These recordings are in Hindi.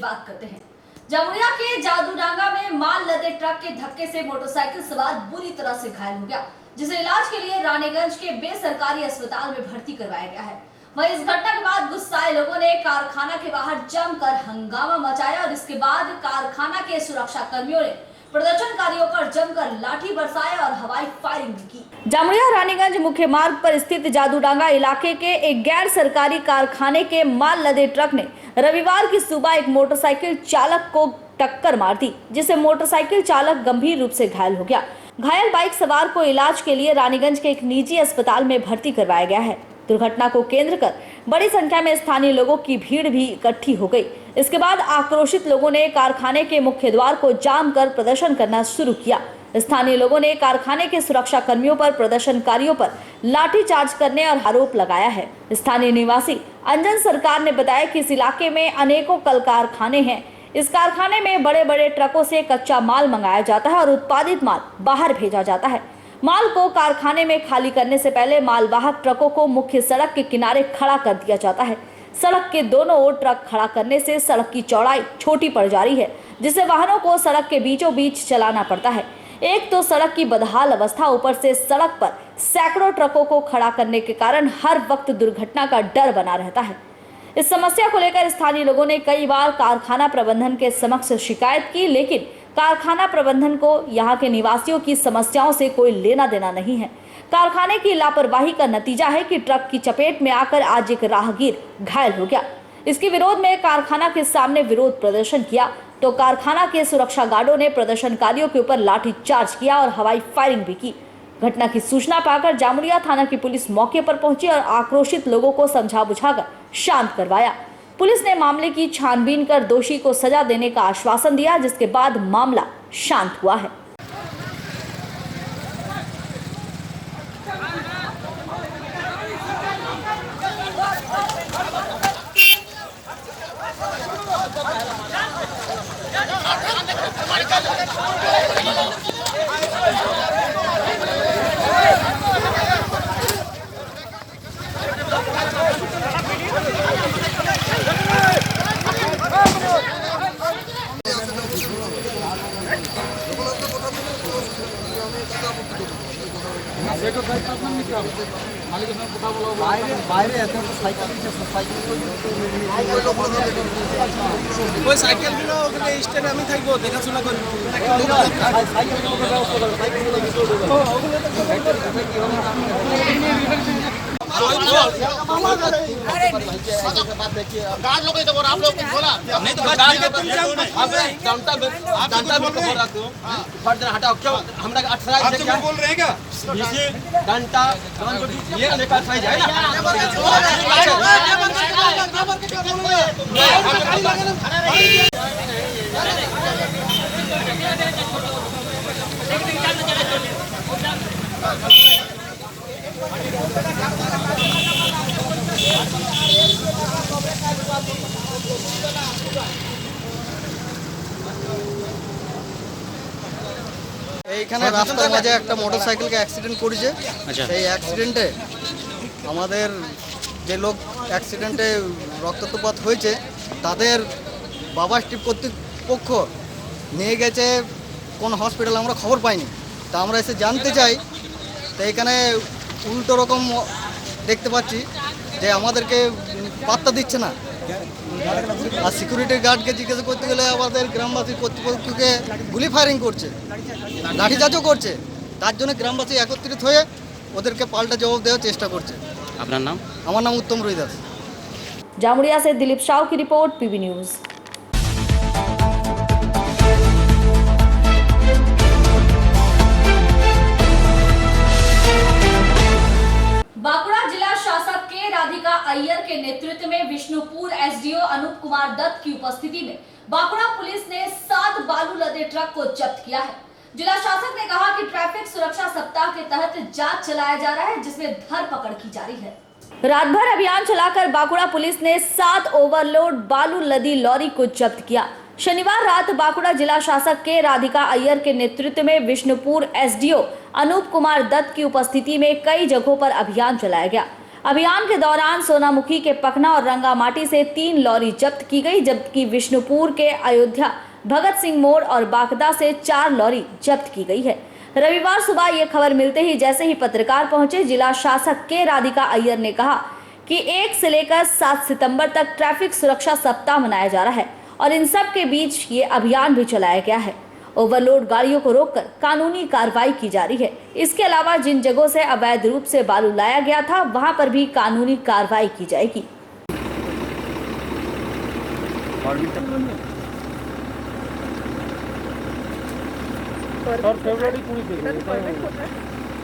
बात करते हैं। जामुरिया के जादूडांगा में माल लदे ट्रक के धक्के से मोटरसाइकिल सवार बुरी तरह से घायल हो गया, जिसे इलाज के लिए रानीगंज के बेसरकारी अस्पताल में भर्ती करवाया गया है। वहीं इस घटना के बाद गुस्साए लोगों ने कारखाना के बाहर जमकर हंगामा मचाया और इसके बाद कारखाना के सुरक्षा कर्मियों ने प्रदर्शनकारियों पर जमकर लाठी बरसाया और हवाई फायरिंग भी की। जामुरिया रानीगंज मुख्य मार्ग पर स्थित जादूडांगा इलाके के एक गैर सरकारी कारखाने के माल लदे ट्रक ने रविवार की सुबह एक मोटरसाइकिल चालक को टक्कर मार दी, जिससे मोटरसाइकिल चालक गंभीर रूप से घायल हो गया। घायल बाइक सवार को इलाज के लिए रानीगंज के एक निजी अस्पताल में भर्ती करवाया गया है। दुर्घटना को केंद्र कर बड़ी संख्या में स्थानीय लोगों की भीड़ भी इकट्ठी हो गई। इसके बाद आक्रोशित लोगों ने कारखाने के मुख्य द्वार को जाम कर प्रदर्शन करना शुरू किया। स्थानीय लोगों ने कारखाने के सुरक्षा कर्मियों पर प्रदर्शनकारियों पर लाठीचार्ज करने और आरोप लगाया है। स्थानीय निवासी अंजन सरकार ने बताया कि इस इलाके में अनेकों कल कारखाने हैं। इस कारखाने में बड़े बड़े ट्रकों से कच्चा माल मंगाया जाता है और उत्पादित माल बाहर भेजा जाता है। माल को कारखाने में खाली करने से पहले मालवाहक ट्रकों को मुख्य सड़क के किनारे खड़ा कर दिया जाता है। सड़क के दोनों ओर ट्रक खड़ा करने से सड़क की चौड़ाई छोटी पड़ जा रही है, जिससे वाहनों को सड़क के बीचों बीच चलाना पड़ता है। एक तो सड़क की बदहाल अवस्था, ऊपर से सड़क पर सैकड़ों ट्रकों को खड़ा करने के कारण हर वक्त दुर्घटना का डर बना रहता है। इस समस्या को लेकर स्थानीय लोगों ने कई बार कारखाना प्रबंधन के समक्ष शिकायत की, लेकिन कारखाना प्रबंधन को यहाँ के निवासियों की समस्याओं से कोई लेना देना नहीं है। कारखाने की लापरवाही का नतीजा है कि ट्रक की चपेट में आकर आज एक राहगीर घायल हो गया। इसके विरोध में कारखाना के सामने विरोध प्रदर्शन किया तो कारखाना के सुरक्षा गार्डों ने प्रदर्शनकारियों के ऊपर लाठीचार्ज किया और हवाई फायरिंग भी की। घटना की सूचना पाकर जामुरिया थाना की पुलिस मौके पर पहुंची और आक्रोशित लोगों को समझा बुझाकर शांत करवाया। पुलिस ने मामले की छानबीन कर दोषी को सजा देने का आश्वासन दिया, जिसके बाद मामला शांत हुआ है। বাইরে এত সাইকেল ওই সাইকেলগুলো ওখানে স্ট্যান্ডে আমি থাকবো, দেখাশোনা করবো। गार्ड लोग तो आप लोग बोला नहीं तो गार्ड के तुम आप डंडा भी खबर रखते हो, फर्दर हटाओ। क्यों हम लोग 18 से क्या बोल रहे हैं? क्या डंडा ये लेकर खाई जाए এইখানে রাস্তার মাঝে একটা মোটরসাইকেলকে অ্যাক্সিডেন্ট করেছে। সেই অ্যাক্সিডেন্টে আমাদের যে লোক অ্যাক্সিডেন্টে রক্তপাত হয়েছে তাদের বাবা স্ট্রিপ কর্তৃপক্ষ নিয়ে গেছে কোন হসপিটাল আমরা খবর পাইনি। তা আমরা এসে জানতে চাই, তো এখানে উল্টো রকম দেখতে পাচ্ছি যে আমাদেরকে পাত্তা দিচ্ছে না। আর সিকিউরিটি গার্ডকে জিজ্ঞাসা করতে গেলে আমাদের গ্রামবাসী কর্তৃপক্ষকে গুলি ফায়ারিং করছে, লাঠিচার্জও করছে। তার জন্য গ্রামবাসী একত্রিত হয়ে ওদেরকে পাল্টা জবাব দেওয়ার চেষ্টা করছে। আপনার নাম? আমার নাম उत्तम रोहिदास। जामुरिया से दिलीप शाह की रिपोर्ट, पीबी न्यूज। बांकुड़ा जिला शासक के राधिका अय्यर के नेतृत्व में विष्णुपुर एसडीओ अनूप कुमार दत्त की उपस्थिति में बांकुड़ा पुलिस ने 7 बालू लदे ट्रक को जब्त किया है। जिला शासक ने कहा कि ट्रैफिक सुरक्षा सप्ताह के तहत जांच चलाया जा रहा है, जिसमें धरपकड़ की जा रही है। रात भर अभियान चलाकर बांकुड़ा पुलिस ने 7 ओवरलोड बालू लदी लॉरी को जब्त किया। शनिवार रात बांकुड़ा जिला शासक के राधिका अय्यर के नेतृत्व में विष्णुपुर एसडीओ अनूप कुमार दत्त की उपस्थिति में कई जगहों पर अभियान चलाया गया। अभियान के दौरान सोनामुखी के पखना और रंगामाटी से 3 लॉरी जब्त की गई, जबकि विष्णुपुर के अयोध्या, भगत सिंह मोड़ और बाकदा से 4 लॉरी जब्त की गई है। रविवार सुबह ये खबर मिलते ही जैसे ही पत्रकार पहुंचे, जिला शासक के राधिका अय्यर ने कहा कि 1 से लेकर 7 सितंबर तक ट्रैफिक सुरक्षा सप्ताह मनाया जा रहा है और इन सब के बीच ये अभियान भी चलाया गया है। ओवरलोड गाड़ियों को रोककर कानूनी कार्रवाई की जा रही है। इसके अलावा जिन जगहों से अवैध रूप से बालू लाया गया था, वहां पर भी कानूनी कार्रवाई की जाएगी। और फेब्रुआरी 20 থেকে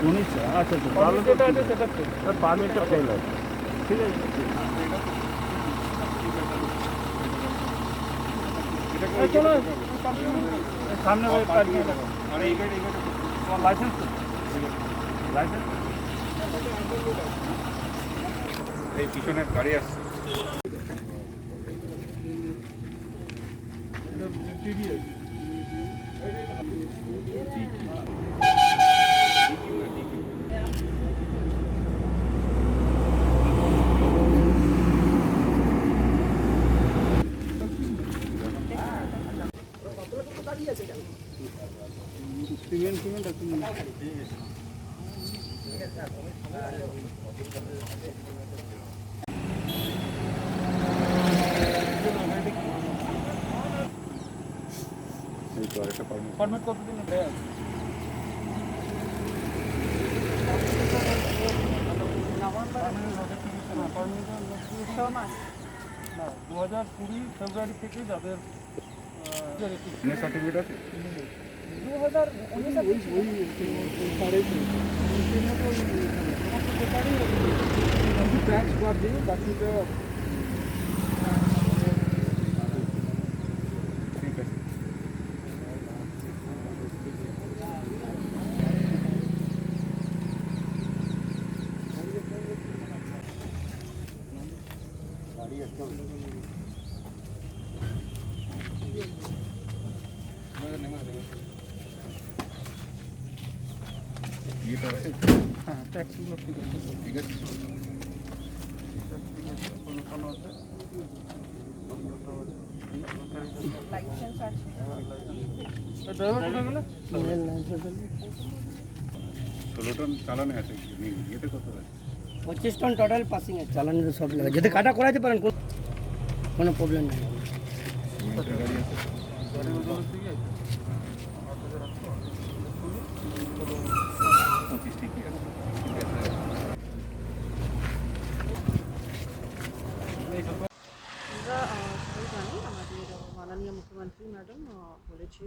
19 আচ্ছা আচ্ছা ভালো যেটা আছে সেটা স্যার পারমিটটা ফেল আছে ঠিক আছে এটা চলো সামনে ওই পার্কিং আর এই গাড়ি তোমার লাইসেন্স এই পিছনে গাড়ি আসছে টিভিএস পারমিট কতদিন দেয় না 2020 ফেব্রুয়ারি থেকে যাদের সার্টিফিকেট আছে 2019 চালানে আছে 25 টন টোটাল পাসিং আছে চালানের সব লাগে যদি কাটা করাইতে পারেন কোনো প্রবলেম নাই माननीय मुख्यमंत्री मैडम বলেছি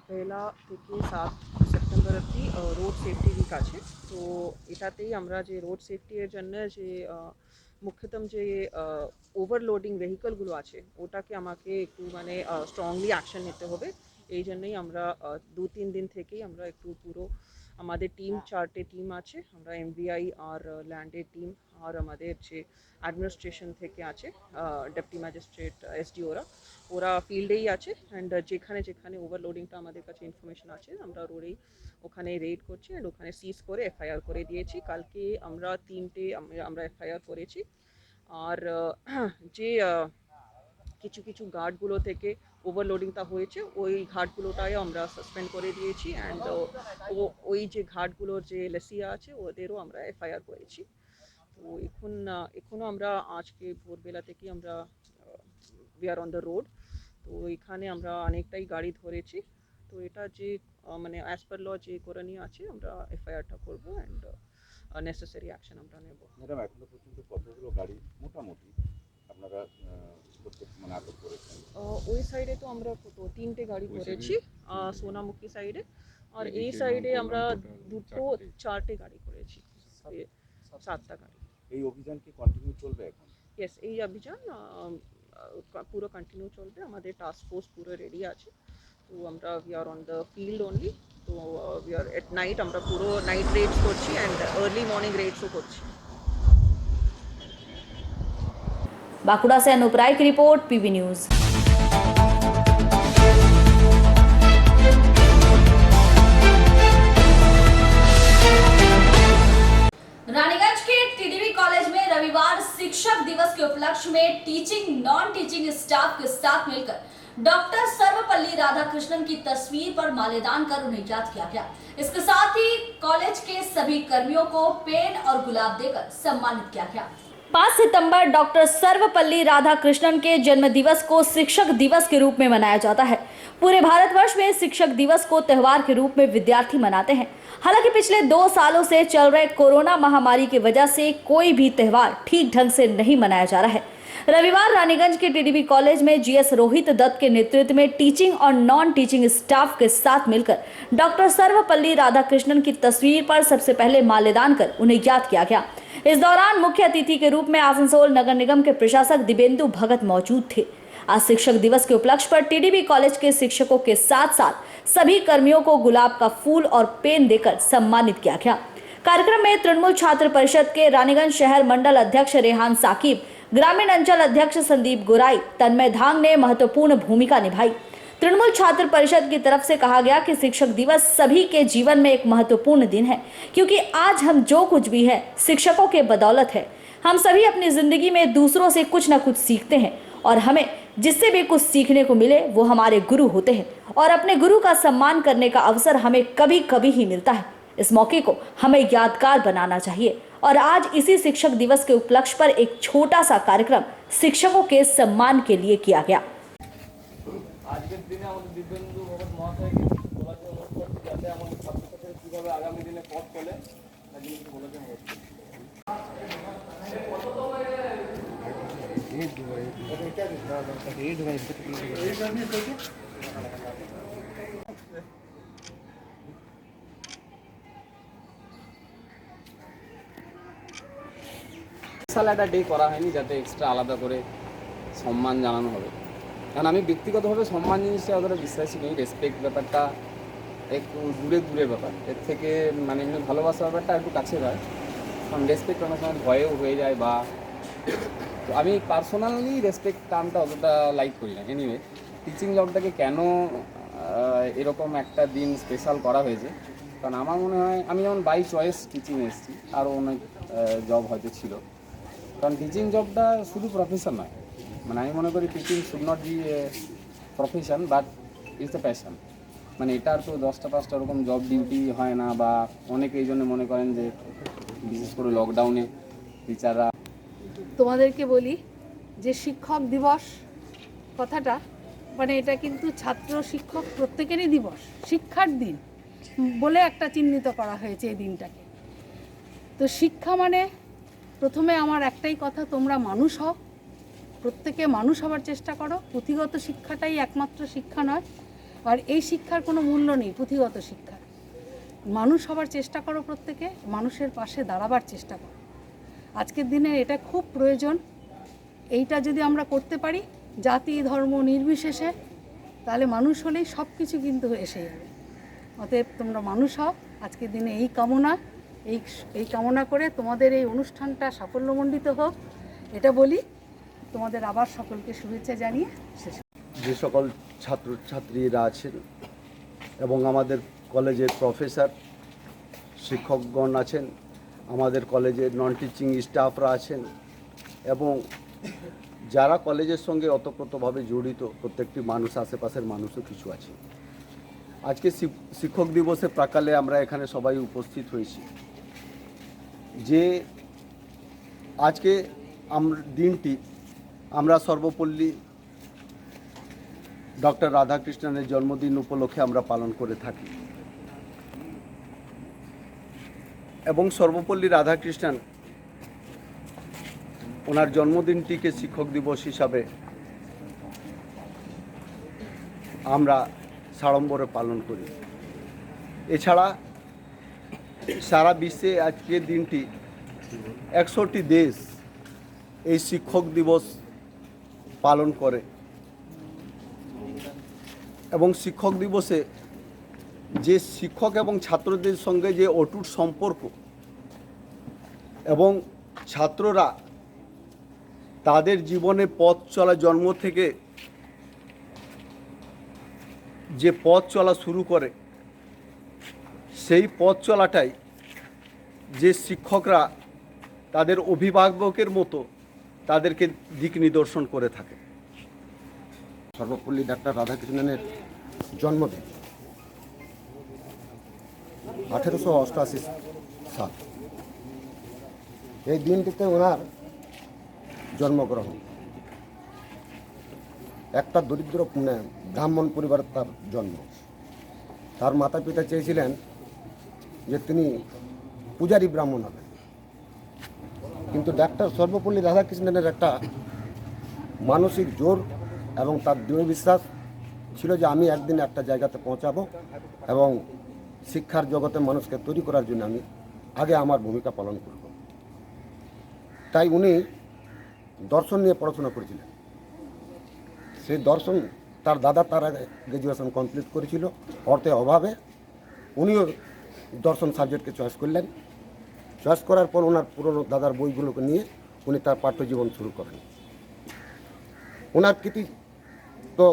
পহেলা থেকে 7 সেপ্টেম্বর অবধি রোড সেফটি উইক আছে। তো এটাতেই আমরা যে রোড সেফটির জন্য যে মুখ্যতম যে ওভারলোডিং ভেহিকলগুলো আছে ওটাকে আমাকে একটু মানে স্ট্রংলি অ্যাকশন নিতে হবে। এই জন্যই আমরা 2-3 দিন থেকেই আমরা একটু পুরো আমাদের টিম 4টে টিম আছে, আমরা এমভিআই আর ল্যান্ডের টিম আর আমাদের যে অ্যাডমিনিস্ট্রেশন থেকে আছে ডেপুটি ম্যাজিস্ট্রেট এসডিওরা ওরা ফিল্ডেই আছে। অ্যান্ড যেখানে যেখানে ওভারলোডিংটা আমাদের কাছে ইনফরমেশন আছে আমরা রোডেই ওখানে রেড করছি অ্যান্ড ওখানে সিজ করে এফআইআর করে দিয়েছি। কালকে আমরা 3টে আমরা এফআইআর করেছি। আর যে কিছু কিছু ঘাটগুলো থেকে ওভারলোডিংটা হয়েছে ওই ঘাটগুলোটাই আমরা সাসপেন্ড করে দিয়েছি। অ্যান্ড ওই যে ঘাটগুলোর যে লেসিয়া আছে ওদেরও আমরা এফআইআর করেছি। তো এখনও আমরা আজকে ভোরবেলা থেকে আমরা we are on the road. তো এখানে আমরা অনেকটাই গাড়ি ধরেছি। তো এটা যে মানে অ্যাজ পার ল যে করণীয় আছে আমরা এফআইআরটা করবো অ্যান্ড নেসেসারি অ্যাকশন আমরা নেব। ম্যাডাম এখনো পর্যন্ত কতগুলো গাড়ি মোটামুটি আপনারা মানে আটক করেছেন? ওই সাইডে তো আমরা 3টে গাড়ি করেছি সোনামুখী সাইডে, আর এই সাইডে আমরা 4টে গাড়ি করেছি, 7টা গাড়ি। এই অভিযান কি কন্টিনিউ চলবে এখন? ইয়েস, এই অভিযান পুরো কন্টিনিউ চলবে। আমাদের টাস্ক ফোর্স পুরো রেডি আছে। তো আমরা we are on the field only. তো উই আর এট নাইট আমরা পুরো নাইট রেডস করছি অ্যান্ড আর্লি মর্নিং রেডসও করছি। बांकुड़ा से अनूप राय की रिपोर्ट, पीवी न्यूज। रानीगंज के टीडीवी कॉलेज साथ मिलकर डॉक्टर सर्वपल्ली राधाकृष्णन की तस्वीर पर माल्यार्पण कर उन्हें याद किया गया। इसके साथ ही कॉलेज के सभी कर्मियों को पेन और गुलाब देकर सम्मानित किया गया। 5 सितंबर डॉक्टर सर्वपल्ली राधाकृष्णन के जन्म दिवस को शिक्षक दिवस के रूप में मनाया जाता है। पूरे भारतवर्ष में शिक्षक दिवस को त्योहार के रूप में विद्यार्थी मनाते हैं। हालांकि पिछले 2 सालों से चल रहे कोरोना महामारी की वजह से कोई भी त्योहार ठीक ढंग से नहीं मनाया जा रहा है। रविवार रानीगंज के टीडीबी कॉलेज में जीएस रोहित दत्त के नेतृत्व में टीचिंग और नॉन टीचिंग स्टाफ के साथ मिलकर डॉक्टर सर्वपल्ली राधाकृष्णन की तस्वीर पर सबसे पहले माल्यार्पण कर उन्हें याद किया गया। इस दौरान मुख्य अतिथि के रूप में आसनसोल नगर निगम के प्रशासक दिव्येंदु भगत मौजूद थे। आज शिक्षक दिवस के उपलक्ष्य पर टीडीबी कॉलेज के शिक्षकों के साथ साथ सभी कर्मियों को गुलाब का फूल और पेन देकर सम्मानित किया गया। कार्यक्रम में तृणमूल छात्र परिषद के रानीगंज शहर मंडल अध्यक्ष रेहान साकिब, ग्रामीण अंचल अध्यक्ष संदीप गुराई, तन्मय धांग ने महत्वपूर्ण भूमिका निभाई। तृणमूल छात्र परिषद की तरफ से कहा गया कि शिक्षक दिवस सभी के जीवन में एक महत्वपूर्ण दिन है, क्योंकि आज हम जो कुछ भी है शिक्षकों के बदौलत है। हम सभी अपनी जिंदगी में दूसरों से कुछ न कुछ सीखते हैं और हमें जिससे भी कुछ सीखने को मिले वो हमारे गुरु होते हैं और अपने गुरु का सम्मान करने का अवसर हमें कभी कभी ही मिलता है। इस मौके को हमें यादगार बनाना चाहिए और आज इसी शिक्षक दिवस के उपलक्ष्य पर एक छोटा सा कार्यक्रम शिक्षकों के सम्मान के लिए किया गया। আজকের দিনে আমাদের দিব্যেন্দু ভগত মহাশয়কে বলা যে অনুরোধ করছি যাতে আমাদের ছাত্রছাত্রীরা কীভাবে আগামী দিনে পথ চলে তার জন্য কিছু বলে দেন। স্পেশাল একটা ডে করা হয়নি যাতে এক্সট্রা আলাদা করে সম্মান জানানো হবে, কারণ আমি ব্যক্তিগতভাবে সম্মান জিনিসটা অতটা বিশ্বাসী নেই। রেসপেক্ট ব্যাপারটা একটু দূরের ব্যাপার, এর থেকে মানে এমনি ভালোবাসা ব্যাপারটা একটু কাছে হয়, কারণ রেসপেক্ট অনেক সময় ভয়েও হয়ে যায় বা তো আমি পার্সোনালি রেসপেক্ট টার্মটা অতটা লাইক করি না। এনিওয়ে টিচিং জবটাকে কেন এরকম একটা দিন স্পেশাল করা হয়েছে, কারণ আমার মনে হয় আমি যেমন বাই চয়েস টিচিং এসেছি, আরও অনেক জব হয়তো ছিল, কারণ টিচিং জবটা শুধু প্রফেশন নয়। মানে আমি মনে করি teaching should not be a profession but it's a passion. মানে এটার তো 10টা 5টা ওরকম জব ডিউটি হয় না, বা অনেকে এই জন্য মনে করেন যে বিশেষ করে লকডাউনে টিচাররা। তোমাদেরকে বলি যে শিক্ষক দিবস কথাটা মানে এটা কিন্তু ছাত্র শিক্ষক প্রত্যেকেরই দিবস, শিক্ষার দিন বলে একটা চিহ্নিত করা হয়েছে এই দিনটাকে। তো শিক্ষা মানে প্রথমে আমার একটাই কথা, তোমরা মানুষ হও, প্রত্যেকে মানুষ হওয়ার চেষ্টা করো। পুঁথিগত শিক্ষাটাই একমাত্র শিক্ষা নয়, আর এই শিক্ষার কোনো মূল্য নেই পুঁথিগত শিক্ষা। মানুষ হওয়ার চেষ্টা করো, প্রত্যেকে মানুষের পাশে দাঁড়াবার চেষ্টা করো। আজকের দিনে এটা খুব প্রয়োজন। এইটা যদি আমরা করতে পারি জাতি ধর্ম নির্বিশেষে, তাহলে মানুষ হলেই সব কিছু কিন্তু এসে যাবে। অতএব তোমরা মানুষ হও, আজকের দিনে এই কামনা এই কামনা করে তোমাদের এই অনুষ্ঠানটা সাফল্যমণ্ডিত হোক এটা বলি। তোমাদের আবার সকলকে শুভেচ্ছা জানিয়ে শেষ। যে সকল ছাত্রছাত্রীরা আছেন এবং আমাদের কলেজের প্রফেসর শিক্ষকগণ আছেন, আমাদের কলেজের নন টিচিং স্টাফরা আছেন এবং যারা কলেজের সঙ্গে ওতপ্রোতভাবে জড়িত প্রত্যেকটি মানুষ, আশেপাশের মানুষও কিছু আছে। আজকে শিক্ষক দিবসের প্রাকালে আমরা এখানে সবাই উপস্থিত হয়েছি যে আজকে দিনটি আমরা সর্বপল্লী ডক্টর রাধাকৃষ্ণনের জন্মদিন উপলক্ষে আমরা পালন করে থাকি এবং সর্বপল্লী রাধাকৃষ্ণন ওনার জন্মদিনটিকে শিক্ষক দিবস হিসাবে আমরা সাড়ম্বরে পালন করি। এছাড়া সারা বিশ্বে আজকের দিনটি 100টি দেশ এই শিক্ষক দিবস পালন করে এবং শিক্ষক দিবসে যে শিক্ষক এবং ছাত্রদের সঙ্গে যে অটুট সম্পর্ক এবং ছাত্ররা তাদের জীবনে পথ চলা জন্ম থেকে যে পথ চলা শুরু করে, সেই পথ চলাটাই যে শিক্ষকরা তাদের অভিভাবকের মতো তাদেরকে দিক নিদর্শন করে থাকে। সর্বপল্লী ডাক্তার রাধাকৃষ্ণনের জন্মদিন 1888 সাল। এই দিনটিতে ওনার জন্মগ্রহণ। একটা দরিদ্র ব্রাহ্মণ পরিবারের তার জন্ম। তার মাতা পিতা চেয়েছিলেন যে তিনি পূজারী ব্রাহ্মণ হবেন, কিন্তু ডাক্তার সর্বপল্লী রাধাকৃষ্ণনের একটা মানসিক জোর এবং তার দৃঢ় বিশ্বাস ছিল যে আমি একদিন একটা জায়গাতে পৌঁছাবো এবং শিক্ষার জগতে মানুষকে তৈরি করার জন্য আমি আগে আমার ভূমিকা পালন করব। তাই উনি দর্শন নিয়ে পড়াশোনা করেছিলেন। সেই দর্শন তার দাদা তার আগে গ্র্যাজুয়েশন কমপ্লিট করেছিল। অর্থের অভাবে উনিও দর্শন সাবজেক্টকে চয়েস করলেন। চয়েস করার পর ওনার পুরনো দাদার বইগুলোকে নিয়ে উনি তার পাঠ্যজীবন শুরু করেন। ওনার কৃতি তো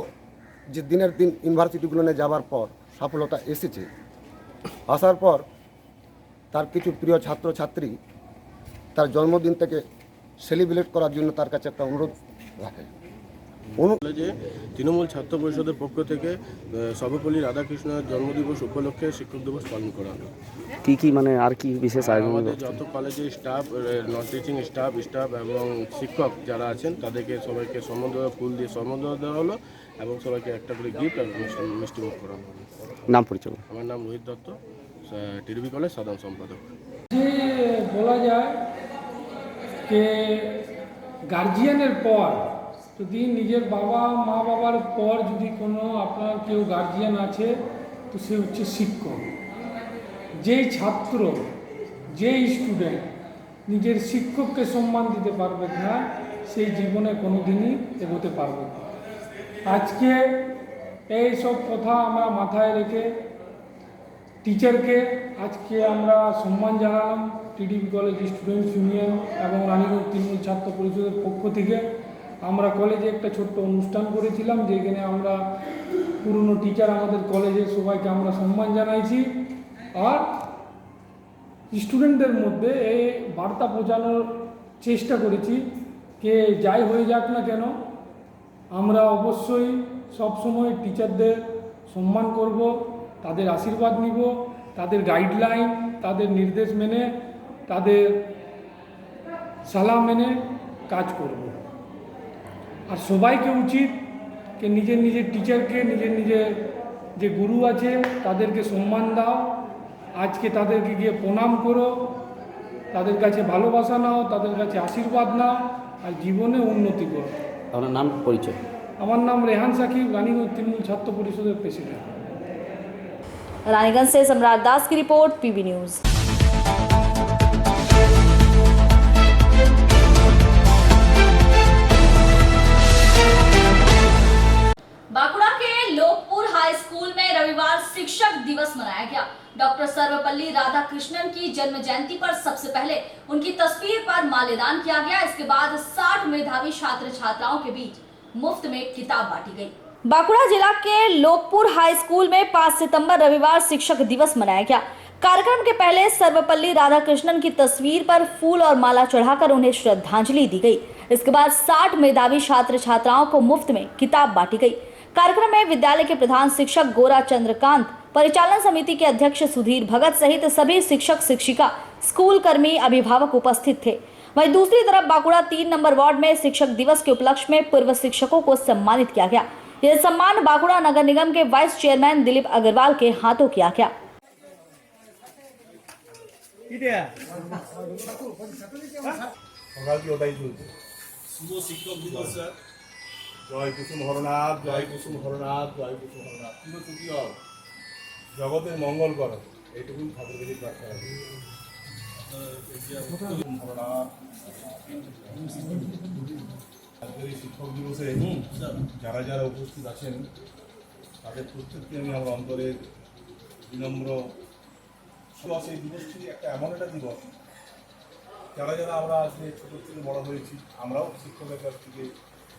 যে দিনের দিন ইউনিভার্সিটিগুলো নিয়ে যাওয়ার পর সফলতা এসেছে। আসার পর তার কিছু প্রিয় ছাত্রছাত্রী তার জন্মদিন থেকে সেলিব্রেট করার জন্য তার কাছে একটা অনুরোধ রাখে। যে তৃণমূল ছাত্র পরিষদের পক্ষ থেকে সর্বপল্লী রাধাকৃষ্ণের জন্মদিবস উপলক্ষে শিক্ষক দিবস পালন করা হলো। কি মানে আর কি বিশেষ আয়োজন? আমাদের যত কলেজের স্টাফ, নন টিচিং স্টাফ এবং শিক্ষক যারা আছেন তাদেরকে সবাইকে সম্বর্ধনা ফুল দিয়ে সম্বর্ধনা দেওয়া হলো এবং সবাইকে একটা করে গিফট আর মিষ্টিমুখ করা হলো। নাম পরিচয়? আমার নাম রোহিত দত্ত, টিডিবি কলেজ সাধারণ সম্পাদক। যে বলা যায় যে গার্জিয়ানের পর যদি নিজের মা বাবার পর যদি কোনো আপনার কেউ গার্জিয়ান আছে তো সে হচ্ছে শিক্ষক। যেই ছাত্র, যেই স্টুডেন্ট নিজের শিক্ষককে সম্মান দিতে পারবে না, সেই জীবনে কোনো দিনই এগোতে পারবে না। আজকে এই সব কথা আমরা মাথায় রেখে টিচারকে আজকে আমরা সম্মান জানালাম টিডিবি কলেজ স্টুডেন্টস ইউনিয়ন এবং রানীগঞ্জ তৃণমূল ছাত্র পরিষদের পক্ষ থেকে। আমরা কলেজে একটা ছোট্ট অনুষ্ঠান করেছিলাম, যেখানে আমরা পুরনো টিচার আমাদের কলেজের সবাইকে আমরা সম্মান জানাইছি। আর স্টুডেন্টদের মধ্যে এই বার্তা পৌঁছানোর চেষ্টা করেছি যে যাই হয়ে যাক না কেন আমরা অবশ্যই সবসময় টিচারদের সম্মান করব, তাদের আশীর্বাদ নিব, তাদের গাইডলাইন, তাদের নির্দেশ মেনে, তাদের সালাহ মেনে কাজ করব। আর সবাইকে উচিত যে নিজের টিচারকে, নিজের যে গুরু আছে তাদেরকে সম্মান দাও। আজকে তাদেরকে গিয়ে প্রণাম করো, তাদের কাছে ভালোবাসা নাও, তাদের কাছে আশীর্বাদ নাও আর জীবনে উন্নতি করো। আপনার নাম পরিচয়? আমার নাম रेहान साकिब, रानीगंज तृणमूल छात्र परिषद प्रेसिडेंट। रानीगंज से सम्राट दास की रिपोर्ट, पीबी न्यूज। बांकुड़ा के लोकपुर हाई स्कूल में रविवार शिक्षक दिवस मनाया गया। डॉक्टर सर्वपल्ली राधाकृष्णन की जन्म जयंती पर सबसे पहले उनकी तस्वीर पर माल्यार्पण किया गया। इसके बाद 60 मेधावी छात्र छात्राओं के बीच मुफ्त में किताब बांटी गई। बांकुड़ा जिला के लोकपुर हाई स्कूल में 5 सितंबर रविवार शिक्षक दिवस मनाया गया। कार्यक्रम के पहले सर्वपल्ली राधाकृष्णन की तस्वीर पर फूल और माला चढ़ाकर उन्हें श्रद्धांजलि दी गई। इसके बाद 60 मेधावी छात्र छात्राओं को मुफ्त में किताब बांटी गई। कार्यक्रम में विद्यालय के प्रधान शिक्षक गोरा चंद्रकांत, परिचालन समिति के अध्यक्ष सुधीर भगत सहित सभी शिक्षक शिक्षिका, स्कूल कर्मी, अभिभावक उपस्थित थे। वहीं दूसरी तरफ बांकुड़ा 3 नंबर वार्ड में शिक्षक दिवस के उपलक्ष्य में पूर्व शिक्षकों को सम्मानित किया गया। यह सम्मान बांकुड़ा नगर निगम के वाइस चेयरमैन दिलीप अग्रवाल के हाथों किया गया। জয় কুসুম হরনাথ, জয় কুসুম হরনাথ, জয় কুসুম হরনাথ। কিন্তু সুখী হও, জগতের মঙ্গল করো, এইটুকুই ঠাকুরকে প্রার্থনা করি। আজকের এই শিক্ষক দিবসে যারা যারা উপস্থিত আছেন তাদের প্রত্যেককে আমি আমার অন্তরের বিনম্র এই দিবসটি একটা এমন একটা দিবস যারা যারা আমরা আজকে ছোটো থেকে বড় হয়েছি, আমরাও শিক্ষকের কাছ থেকে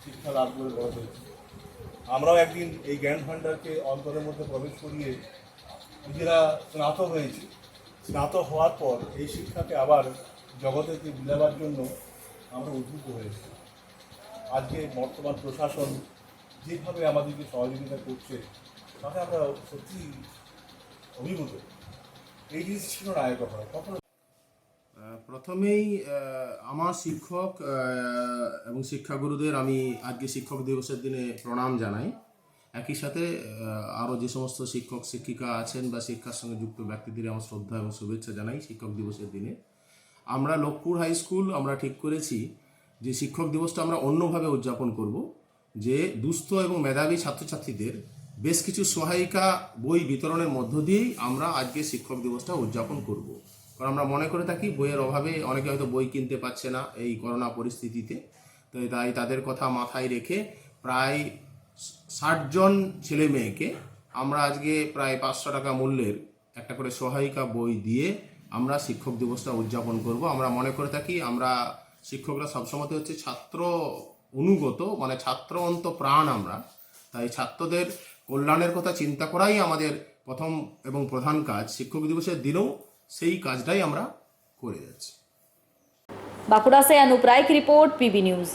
শিক্ষা লাভ করে বড় হয়েছি। আমরাও একদিন এই জ্ঞান ভাণ্ডারকে অন্তরের মধ্যে প্রবেশ করিয়ে নিজেরা স্নাতক হয়েছি। স্নাতক হওয়ার পর এই শিক্ষাকে আবার জগতেকে বিলাবার জন্য আমরা উদ্বুদ্ধ হয়েছি। আজকে বর্তমান প্রশাসন যেভাবে আমাদেরকে সহযোগিতা করছে তাতে আমরা সত্যি অভিভূত। এই জিনিস ছিল না আগে কখনো কখনো। প্রথমেই আমার শিক্ষক এবং শিক্ষাগুরুদের আমি আজকে শিক্ষক দিবসের দিনে প্রণাম জানাই। একই সাথে আরও যে সমস্ত শিক্ষক শিক্ষিকা আছেন বা শিক্ষার সঙ্গে যুক্ত ব্যক্তিদের আমার শ্রদ্ধা এবং শুভেচ্ছা জানাই শিক্ষক দিবসের দিনে। আমরা লোকপুর হাই স্কুল আমরা ঠিক করেছি যে শিক্ষক দিবসটা আমরা অন্যভাবে উদযাপন করব, যে দুস্থ এবং মেধাবী ছাত্রছাত্রীদের বেশ কিছু সহায়িকা বই বিতরণের মধ্য দিয়েই আমরা আজকে শিক্ষক দিবসটা উদযাপন করব। কারণ আমরা মনে করে থাকি বইয়ের অভাবে অনেকে হয়তো বই কিনতে পারছে না এই করোনা পরিস্থিতিতে, তো তাই তাদের কথা মাথায় রেখে প্রায় 60 জন ছেলে মেয়েকে আমরা আজকে প্রায় 500 টাকা মূল্যের একটা করে সহায়িকা বই দিয়ে আমরা শিক্ষক দিবসটা উদযাপন করব। আমরা মনে করে থাকি আমরা শিক্ষকরা সবসময় হচ্ছে ছাত্র অনুগত, মানে ছাত্র অন্ত প্রাণ আমরা, তাই ছাত্রদের কল্যাণের কথা চিন্তা করাই আমাদের প্রথম এবং প্রধান কাজ। শিক্ষক দিবসের দিনেও সেই কাজটাই আমরা করে যাচ্ছি। बांकुड़ा से अनूप राय की रिपोर्ट, पीबी न्यूज।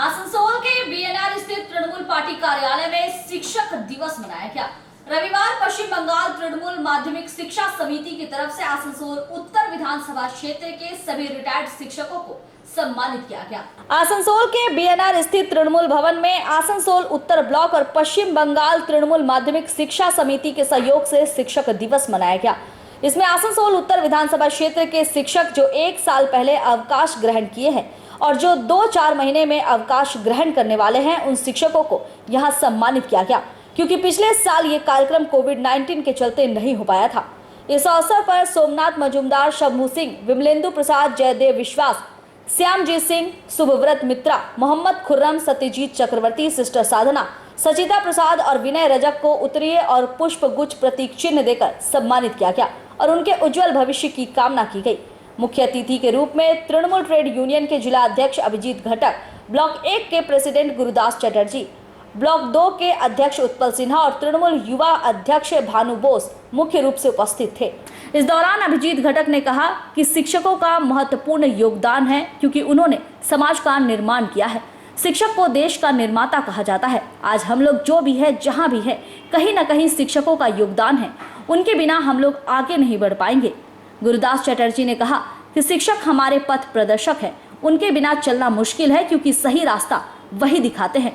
आसनसोल के बीएनआर स्थित तृणमूल पार्टी कार्यालय में शिक्षक दिवस मनाया गया। रविवार पश्चिम बंगाल तृणमूल माध्यमिक शिक्षा समिति की तरफ से आसनसोल उत्तर विधानसभा क्षेत्र के सभी रिटायर्ड शिक्षकों को सम्मानित किया गया। आसनसोल के बीएनआर स्थित तृणमूल भवन में आसनसोल उत्तर ब्लॉक और पश्चिम बंगाल तृणमूल माध्यमिक शिक्षा समिति के सहयोग से शिक्षक दिवस मनाया गया। इसमें आसनसोल उत्तर विधानसभा क्षेत्र के शिक्षक जो 1 साल पहले अवकाश ग्रहण किए हैं और जो 2-4 महीने में अवकाश ग्रहण करने वाले हैं, उन शिक्षकों को यहाँ सम्मानित किया गया, क्योंकि पिछले साल ये कार्यक्रम कोविड-19 के चलते नहीं हो पाया था। इस अवसर पर सोमनाथ मजूमदार, शंभू सिंह, विमलेंदु प्रसाद, जयदेव विश्वास, श्यामजीत सिंह, शुभव्रत मित्रा, मोहम्मद खुर्रम, सत्यजीत चक्रवर्ती, सिस्टर साधना, सचिता प्रसाद और विनय रजक को उत्तरीय और पुष्प गुच्छ प्रतीक चिन्ह देकर सम्मानित किया गया और उनके उज्जवल भविष्य की कामना की गई। मुख्य अतिथि के रूप में तृणमूल ट्रेड यूनियन के जिला अध्यक्ष अभिजीत घटक, ब्लॉक 1 के प्रेसिडेंट गुरुदास चटर्जी, ब्लॉक 2 के अध्यक्ष उत्पल सिन्हा और तृणमूल युवा अध्यक्ष भानु बोस मुख्य रूप से उपस्थित थे। इस दौरान अभिजीत घटक ने कहा कि शिक्षकों का महत्वपूर्ण योगदान है, क्योंकि उन्होंने समाज का निर्माण किया है। शिक्षक को देश का निर्माता कहा जाता है। आज हम लोग जो भी है, जहाँ भी है, कहीं न कहीं शिक्षकों का योगदान है। उनके बिना हम लोग आगे नहीं बढ़ पाएंगे। गुरुदास चटर्जी ने कहा कि शिक्षक हमारे पथ प्रदर्शक है, उनके बिना चलना मुश्किल है, क्योंकि सही रास्ता वही दिखाते हैं।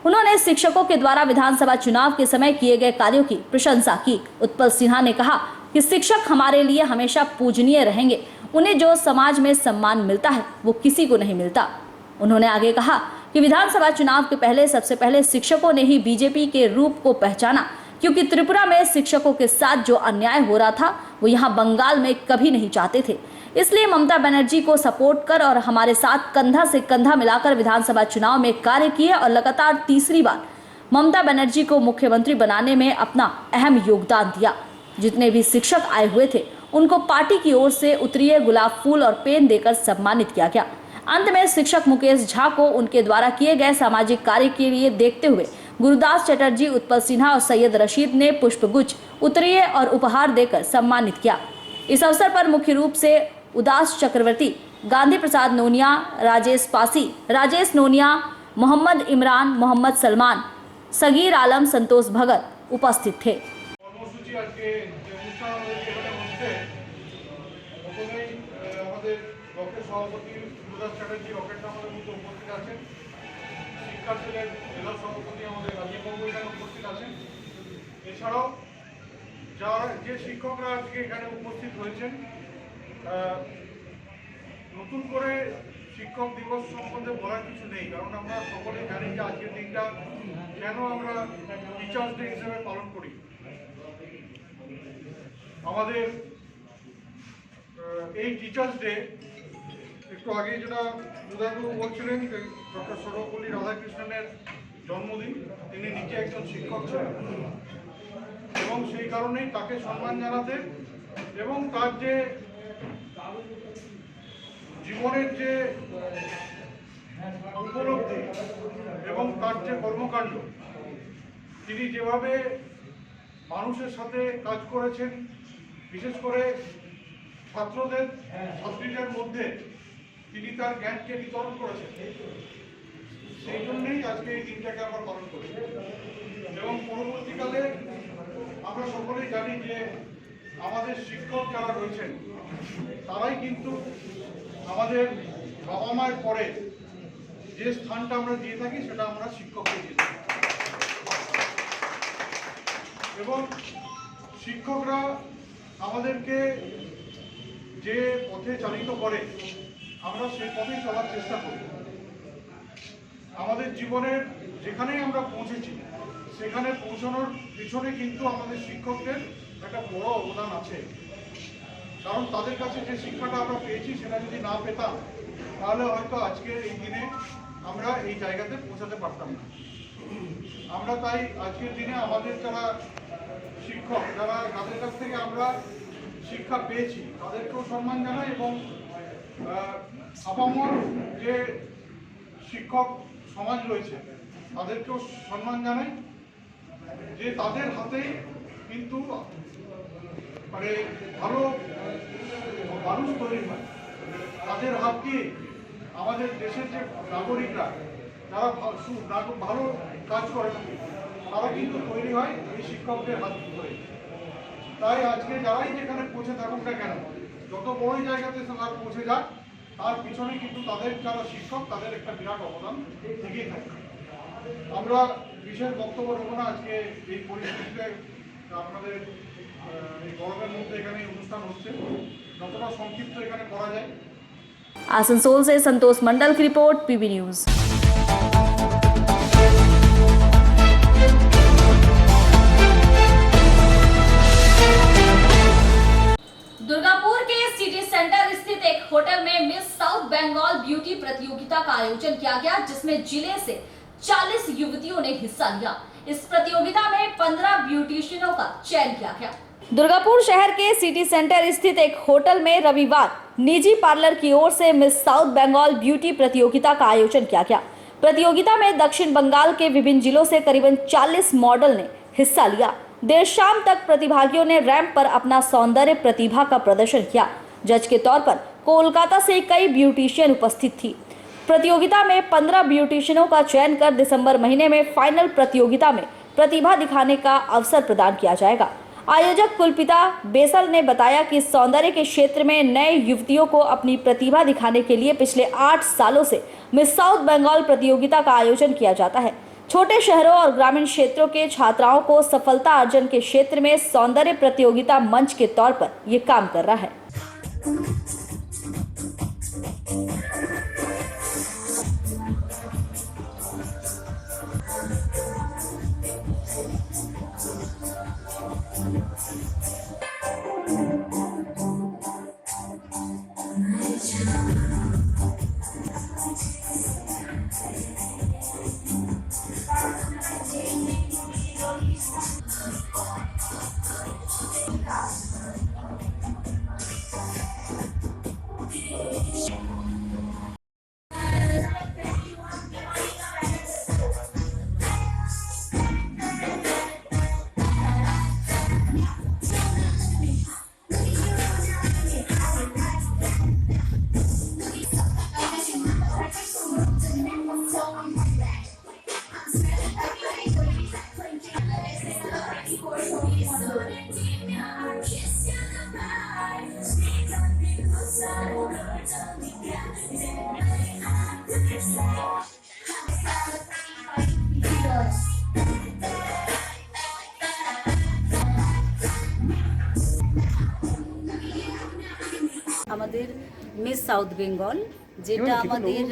उन्होंने शिक्षकों के द्वारा विधानसभा चुनाव के समय किए गए कार्यों की प्रशंसा की। उत्पल सिन्हा ने कहा कि शिक्षक हमारे लिए हमेशा पूजनीय रहेंगे। उन्हें जो समाज में सम्मान मिलता है वो किसी को नहीं मिलता। उन्होंने आगे कहा कि विधानसभा चुनाव के पहले सबसे पहले शिक्षकों ने ही बीजेपी के रूप को पहचाना, क्योंकि त्रिपुरा में शिक्षकों के साथ जो अन्याय हो रहा था वो यहाँ बंगाल में कभी नहीं चाहते थे। इसलिए ममता बनर्जी को सपोर्ट कर और हमारे साथ कंधा से कंधा मिलाकर विधानसभा चुनाव में कार्य किए और लगातार तीसरी बार ममता बनर्जी को मुख्यमंत्री बनाने में अपना अहम योगदान दिया। जितने भी शिक्षक आए हुए थे उनको पार्टी की ओर से उत्तरीय गुलाब फूल और पेन देकर सम्मानित किया गया। अंत में शिक्षक मुकेश झा को उनके द्वारा किए गए सामाजिक कार्य के लिए देखते हुए गुरुदास चटर्जी, उत्पल सिन्हा और सैयद रशीद ने पुष्पगुच्छ, उत्तरीय और उपहार देकर सम्मानित किया। इस अवसर पर मुख्य रूप से उदास चक्रवर्ती, गांधी प्रसाद नोनिया, राजेश पासी, राजेश नोनिया, मोहम्मद इमरान, मोहम्मद सलमान, सगीर आलम, संतोष भगत उपस्थित थे। এছাড়াও যারা যে শিক্ষকরা আজকে এখানে উপস্থিত হয়েছেন, নতুন করে শিক্ষক দিবস সম্বন্ধে বলার কিছু নেই, কারণ আমরা সকলে জানি যে আজকের দিনটা কেন আমরা টিচার্স ডে হিসেবে পালন করি। আমাদের এই টিচার্স ডে একটু আগে যেটা উদয়বাবু বলছিলেন, ডক্টর সর্বপল্লী রাধাকৃষ্ণনের জন্মদিন, তিনি নিজে একজন শিক্ষক ছিলেন এবং সেই কারণেই তাকে সম্মান জানাতে এবং তার যে জীবনের যে উপলব্ধি এবং তার যে কর্মকাণ্ড, তিনি যেভাবে মানুষের সাথে কাজ করেছেন বিশেষ করে ছাত্রদের ছাত্রীদের মধ্যে তিনি তার জ্ঞানকে বিতরণ করেছেন। সেই জন্যই আজকে এই দিনটাকে আমরা পালন করি এবং পরবর্তীকালে আমরা সকলেই জানি যে আমাদের শিক্ষক যারা রয়েছেন তারাই কিন্তু আমাদের বাবা মায়ের পরে যে স্থানটা আমরা দিয়ে থাকি সেটা আমরা শিক্ষককে দিয়ে থাকি এবং শিক্ষকরা আমাদেরকে যে পথে চালিত করে আমরা সেই পথেই চলার চেষ্টা করি। আমাদের জীবনের যেখানেই আমরা পৌঁছেছি সেখানে পৌঁছানোর পিছনে কিন্তু আমাদের শিক্ষকদের একটা বড় অবদান আছে, কারণ তাদের কাছে যে শিক্ষাটা আমরা পেয়েছি সেটা যদি না পেতাম তাহলে হয়তো আজকের এই দিনে আমরা এই জায়গাতে পৌঁছাতে পারতাম না। আমরা তাই আজকের দিনে আমাদের যারা শিক্ষক যাদের কাছ থেকে আমরা শিক্ষা পেয়েছি তাদেরকেও সম্মান জানাই এবং আপামর যে শিক্ষক সমাজ রয়েছে তাদেরকেও সম্মান জানাই যে তাদের হাতেই কিন্তু মানে ভালো মানুষ তৈরি হয়। তাদের হাত দিয়ে আমাদের দেশের যে নাগরিকরা যারা ভালো কাজ করে তারা কিন্তু তৈরি হয় এই শিক্ষকদের হাত ধরে। তাই আজকে যারাই যেখানে পৌঁছে থাকুক না কেন, যত বড়ই জায়গাতে তারা পৌঁছে যাক, তার পিছনে কিন্তু তাদের যারা শিক্ষক তাদের একটা বিরাট অবদান থেকেই থাকে। আমরা বিশেষ বক্তব্য দেবো না, আজকে এই পরিস্থিতিতে আপনাদের এই গরমের মধ্যে এখানে অনুষ্ঠান হচ্ছে, যতটা সংক্ষিপ্ত এখানে করা যায়। आसनसोल से संतोष मंडल की रिपोर्ट, पीबी न्यूज। दुर्गापुर के सिटी सेंटर स्थित एक होटल में मिस साउथ बंगाल ब्यूटी प्रतियोगिता का आयोजन किया गया, जिसमें जिले से 40 युवतियों ने हिस्सा लिया। इस प्रतियोगिता में 15 ब्यूटिशियनों का चयन किया गया। दुर्गापुर शहर के सिटी सेंटर स्थित एक होटल में रविवार निजी पार्लर की ओर से मिस साउथ बंगाल ब्यूटी प्रतियोगिता का आयोजन किया गया। प्रतियोगिता में दक्षिण बंगाल के विभिन्न जिलों से करीबन 40 मॉडल ने हिस्सा लिया। देर शाम तक प्रतिभागियों ने रैंप पर अपना सौंदर्य प्रतिभा का प्रदर्शन किया। जज के तौर पर कोलकाता से कई ब्यूटिशियन उपस्थित थी। प्रतियोगिता में 15 ब्यूटिशियनों का चयन कर दिसंबर महीने में फाइनल प्रतियोगिता में प्रतिभा दिखाने का अवसर प्रदान किया जाएगा। आयोजक कुलपिता बेसल ने बताया कि सौंदर्य के क्षेत्र में नए युवतियों को अपनी प्रतिभा दिखाने के लिए पिछले 8 सालों से मिस साउथ बंगाल प्रतियोगिता का आयोजन किया जाता है। छोटे शहरों और ग्रामीण क्षेत्रों के छात्राओं को सफलता अर्जन के क्षेत्र में सौंदर्य प्रतियोगिता मंच के तौर पर ये काम कर रहा है। আমাদের মিস সাউথ বেঙ্গল যেটা আমাদের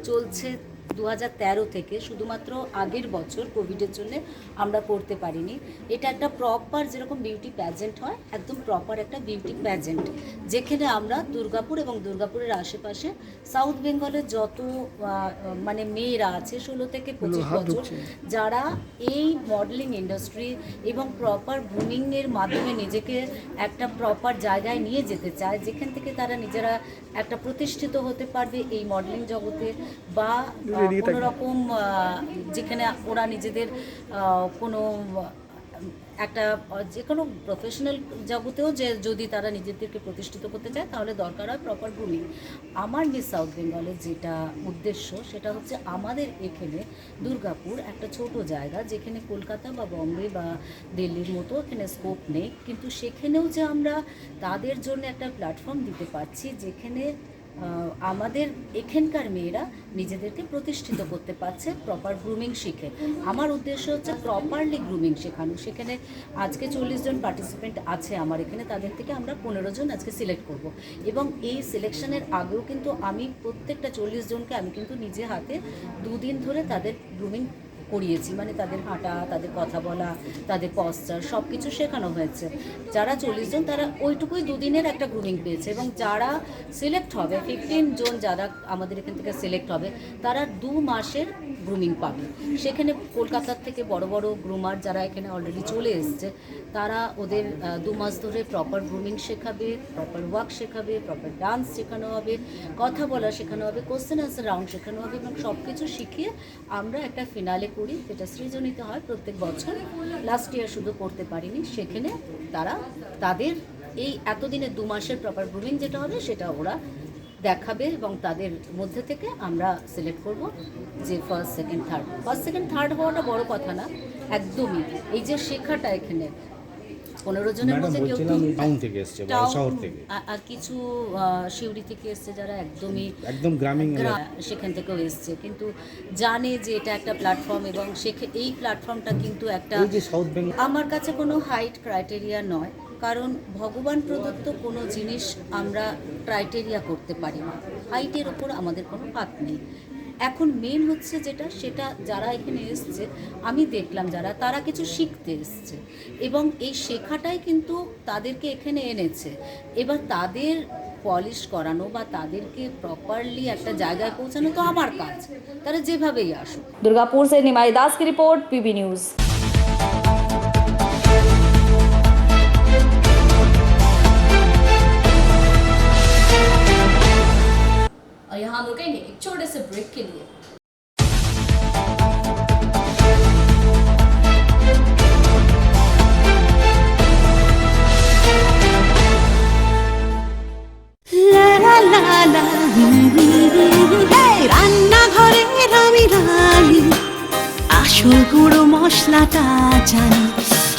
চলছে 2013 থেকে, শুধুমাত্র আগের বছর কোভিডের জন্য আমরা করতে পারিনি। এটা একটা প্রপার যেরকম বিউটি প্যাজেন্ট হয়, একদম প্রপার একটা বিউটি প্যাজেন্ট, যেখানে আমরা দুর্গাপুর এবং দুর্গাপুরের আশেপাশে সাউথ বেঙ্গলের যত মানে মেয়েরা আছে 16 থেকে 25 বছর যারা এই মডেলিং ইন্ডাস্ট্রি এবং প্রপার গ্রুমিংয়ের মাধ্যমে নিজেকে একটা প্রপার জায়গায় নিয়ে যেতে চায়, যেখান থেকে তারা নিজেরা একটা প্রতিষ্ঠিত হতে পারবে এই মডেলিং জগতে, বা কোনো রকম যেখানে ওরা নিজেদের কোনো একটা যে কোনো প্রফেশনাল জগতেও যে যদি তারা নিজেদেরকে প্রতিষ্ঠিত করতে চায় তাহলে দরকার হয় প্রপার গ্রুমিং। আমার মিস সাউথ বেঙ্গলের যেটা উদ্দেশ্য সেটা হচ্ছে আমাদের এখানে দুর্গাপুর একটা ছোট জায়গা, যেখানে কলকাতা বা বম্বে বা দিল্লির মতো এখানে স্কোপ নেই, কিন্তু সেখানেও যে আমরা তাদের জন্য একটা প্ল্যাটফর্ম দিতে পারছি যেখানে আমাদের এখানকার মেয়েরা নিজেদেরকে প্রতিষ্ঠিত করতে পারছে প্রপার গ্রুমিং শিখে। আমার উদ্দেশ্য হচ্ছে প্রপারলি গ্রুমিং শেখানো। সেখানে আজকে 40 জন পার্টিসিপেন্ট আছে আমার এখানে, তাদের থেকে আমরা 15 জন আজকে সিলেক্ট করব এবং এই সিলেকশনের আগেও কিন্তু আমি প্রত্যেকটা 40 জনকে আমি কিন্তু নিজে হাতে 2 দিন ধরে তাদের গ্রুমিং করিয়েছি, মানে তাদের হাঁটা, তাদের কথা বলা, তাদের পশ্চার সব কিছু শেখানো হয়েছে। যারা 40 জন তারা ওইটুকুই 2 দিনের একটা গ্রুমিং পেয়েছে এবং যারা সিলেক্ট হবে 15 জন যারা আমাদের এখান থেকে সিলেক্ট হবে তারা 2 মাসের গ্রুমিং পাবে। সেখানে কলকাতার থেকে বড় বড় গ্রুমার যারা এখানে অলরেডি চলে এসছে তারা ওদের 2 মাস ধরে প্রপার গ্রুমিং শেখাবে, প্রপার ওয়ার্ক শেখাবে, প্রপার ডান্স শেখানো হবে, কথা বলা শেখানো হবে, কোশ্চেন আনসার রাউন্ড শেখানো হবে এবং সব কিছু শিখিয়ে আমরা একটা ফিনালে করি, যেটা সৃজনীতে হয় প্রত্যেক বছর। লাস্ট ইয়ার শুধু করতে পারিনি, সেখানে তারা তাদের এই এতদিনের 2 মাসের প্রপার গ্রুমিং যেটা হবে সেটা ওরা দেখাবে এবং তাদের মধ্যে থেকে আমরা সিলেক্ট করব যে ফার্স্ট সেকেন্ড থার্ড হওয়াটা বড় কথা না, একদমই এই যে শেখাটা এখানে 15 জনের মধ্যে কেউ টাউন থেকে এসছে, শহর থেকে, আর কিছু শিউরি থেকে এসছে যারা একদম গ্রামীণ সেখান থেকেও এসছে, কিন্তু জানে যে এটা একটা প্ল্যাটফর্ম এবং এই প্ল্যাটফর্মটা কিন্তু একটা আমার কাছে কোনো হাইট ক্রাইটেরিয়া নয়, কারণ ভগবান প্রদত্ত কোনো জিনিস আমরা ক্রাইটেরিয়া করতে পারি না, হাইটের ওপর আমাদের কোনো হাত নেই। এখন মেন হচ্ছে সেটা যারা এখানে এসছে আমি দেখলাম তারা কিছু শিখতে এসছে এবং এই শেখাটাই কিন্তু তাদেরকে এখানে এনেছে। এবার তাদের পলিশ করানো বা তাদেরকে প্রপারলি একটা জায়গায় পৌঁছানো তো আমার কাজ, তারা যেভাবেই আসুক। दुर्गापुर से निमाई दास की रिपोर्ट, पीबी न्यूज। और यहाँ हम रुकेंगे एक छोटे से ब्रेक के लिए। রান্নাঘরের আমি রানী, আসল গুঁড়ো মশলাটা জানি,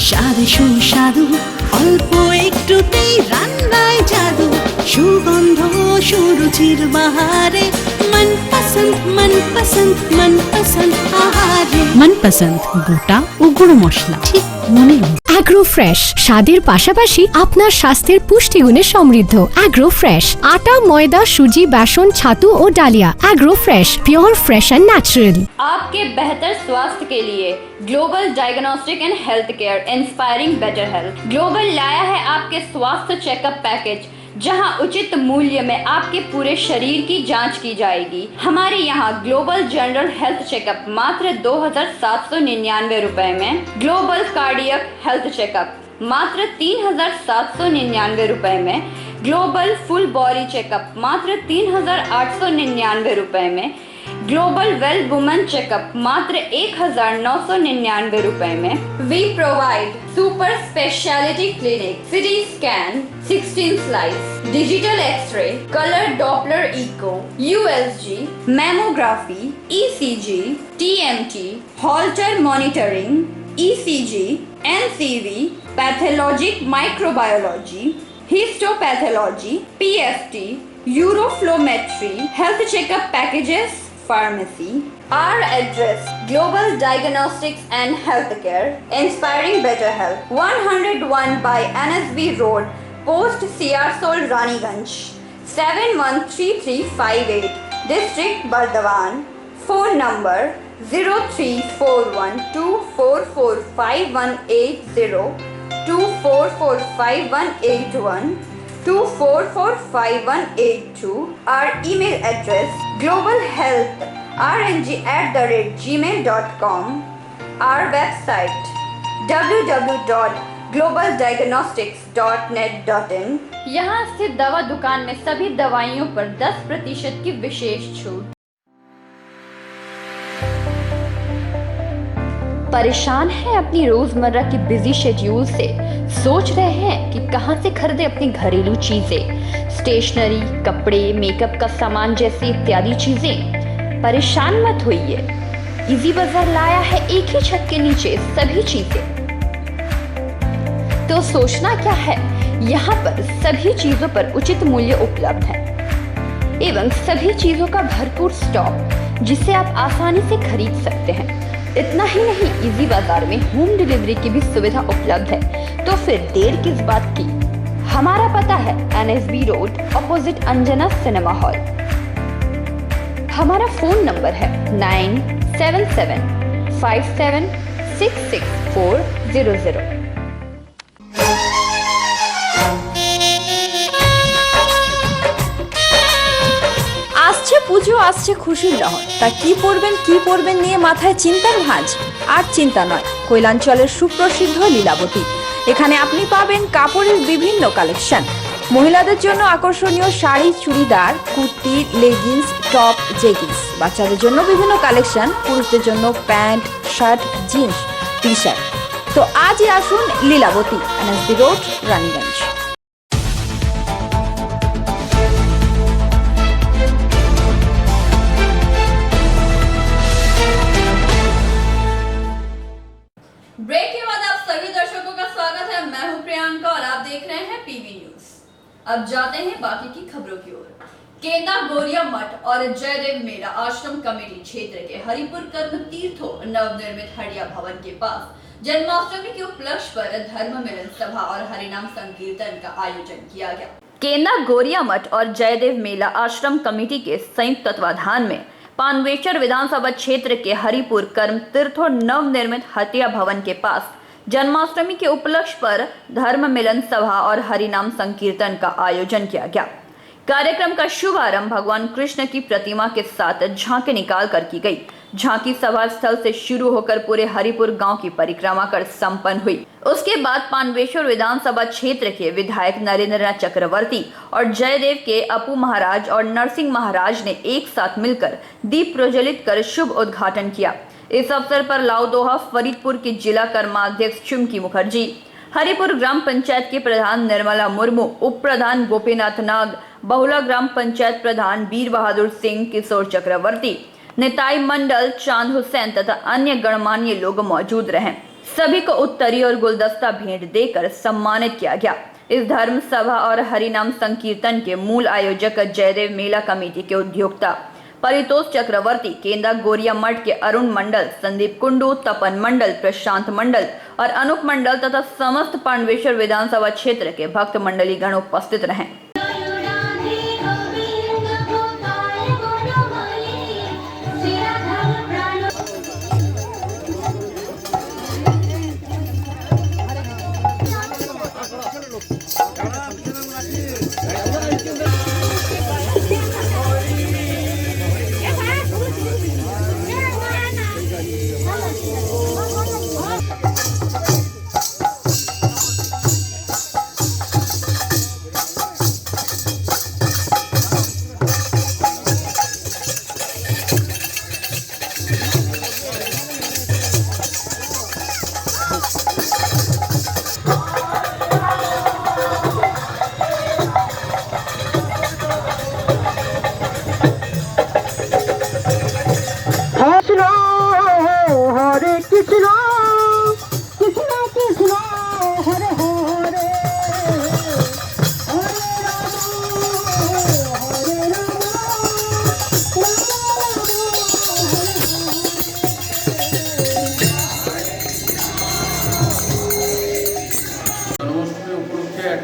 স্বাদে সুস্বাদু অল্প একটুতেই রান্নায় জাদু, সুগন্ধ সুরুচির বাহারে মনপসন্দ আহারে মনপসন্দ গোটা ও গুঁড়ো মশলা ঠিক মনে। অ্যাগ্রো ফ্রেশ স্বাদের পাশাপাশি আপনার স্বাস্থ্যের পুষ্টিগুণে সমৃদ্ধ। অ্যাগ্রো ফ্রেশ আটা, ময়দা, সুজি, বেসন, ছাতু ও ডালিয়া। Agro fresh pure fresh and natural. आपके बेहतर स्वास्थ्य के लिए global diagnostic and health care inspiring better health. Global लाया है आपके स्वास्थ्य चेकअप पैकेज, जहां उचित मूल्य में आपके पूरे शरीर की जांच की जाएगी। हमारे यहाँ ग्लोबल जनरल हेल्थ चेकअप मात्र 2799 रुपए में, ग्लोबल कार्डियक हेल्थ चेकअप मात्र 3799 रुपए में, ग्लोबल फुल बॉडी चेकअप मात्र 3899 रुपए में, ग्लोबल वेल वुमेन चेकअप मात्र 1999 रुपए में। We provide super speciality clinic, CT scan, 16 slice, digital X ray, colour Doppler echo, USG, mammography, ECG, TMT, Holter monitoring, ECG, NCV, pathologic microbiology, histopathology, PFT, uroflowmetry, health checkup packages, pharmacy. Our address: Global Diagnostics and Healthcare, inspiring better health. 101 by NSB Road, Post Siarsol, Raniganj. 713358, District Bardhaman. Phone number 0341244580, 24458181, 24458182. Our email address: globalhealthrng@gmail.com. Our website: www.globaldiagnostics.net.in. यहाँ स्थित दवा दुकान में सभी दवाइयों पर 10% की विशेष छूट। परेशान हैं अपनी रोजमर्रा की बिजी शेड्यूल से, सोच रहे हैं कि कहां से खरीदें अपनी घरेलू चीजें, स्टेशनरी, कपड़े, मेकअप का सामान जैसी इत्यादि चीजें? परेशान मत होइए, इजी बाजार लाया है एक ही छत के नीचे सभी चीजें। तो सोचना क्या है, यहाँ पर सभी चीजों पर उचित मूल्य उपलब्ध है एवं सभी चीजों का भरपूर स्टॉक जिसे आप आसानी से खरीद सकते हैं। इतना ही नहीं, इजी बाजार में होम डिलीवरी की भी सुविधा उपलब्ध है। तो फिर देर किस बात की? हमारा पता है NSB road opposite Anjana cinema hall. हमारा फोन नंबर है 9775766400। আসছে পুজো, আসছে খুশির লহর, তা কি পরবেন নিয়ে মাথায় চিন্তার ভাঁজ। আর চিন্তা নয়, কৈলাঞ্চলের সুপ্রসিদ্ধ লীলাবতী। এখানে আপনি পাবেন কাপড়ের বিভিন্ন কালেকশন, মহিলাদের জন্য আকর্ষণীয় sari, churidar, kurti, leggings, top, jeggings, বাচ্চাদের জন্য বিভিন্ন কালেকশন, পুরুষদের জন্য pant, shirt, jeans, T shirt. তো আজই আসুন Lilavati, NSB road, Raniganj. Break के बाद आप सभी दर्शकों का स्वागत है। मैं हूं प्रियंका और आप देख रहे हैं PV न्यूज। अब जाते हैं बाकी की खबरों की ओर। केंदा गौरिया मठ और जयदेव मेला आश्रम कमेटी क्षेत्र के हरिपुर कर्म तीर्थों नवनिर्मित हड़िया भवन के पास जन्माष्टमी के उपलक्ष्य पर धर्म मिलन सभा और हरिनाम संकीर्तन का आयोजन किया गया। केंदा गौरिया मठ और जयदेव मेला आश्रम कमेटी के संयुक्त तत्वाधान में पानवेश्वर विधानसभा क्षेत्र के हरिपुर कर्म तीर्थों नवनिर्मित हटिया भवन के पास जन्माष्टमी के उपलक्ष्य पर धर्म मिलन सभा और हरिनाम संकीर्तन का आयोजन किया गया। कार्यक्रम का शुभारंभ भगवान कृष्ण की प्रतिमा के साथ झांकी निकालकर की गई। झांकी सभा स्थल से शुरू होकर पूरे हरिपुर गांव की परिक्रमा कर संपन्न हुई। उसके बाद पानवेश्वर विधानसभा क्षेत्र के विधायक नरेंद्रनाथ चक्रवर्ती और जयदेव के अपू महाराज और नरसिंह महाराज ने एक साथ मिलकर दीप प्रज्वलित कर शुभ उद्घाटन किया। इस अवसर पर लाउदोहा फरीदपुर के जिला कर्माध्यक्ष चुमकी मुखर्जी, हरिपुर ग्राम पंचायत के प्रधान निर्मला मुर्मू, उप प्रधान गोपीनाथ नाग, बहुला ग्राम पंचायत प्रधान वीर बहादुर सिंह, किशोर चक्रवर्ती, नेताई मंडल, चांद हुसैन तथा अन्य गणमान्य लोग मौजूद रहे। सभी को उत्तरी और गुलदस्ता भेंट देकर सम्मानित किया गया। इस धर्म सभा और हरिनाम संकीर्तन के मूल आयोजक जयदेव मेला कमेटी के उद्योक्ता परितोष चक्रवर्ती, केंदा गौरिया मठ के अरुण मंडल, संदीप कुंडू, तपन मंडल, प्रशांत मंडल और अनूप मंडल तथा समस्त पांडवेश्वर विधानसभा क्षेत्र के भक्त मंडली गण उपस्थित रहे।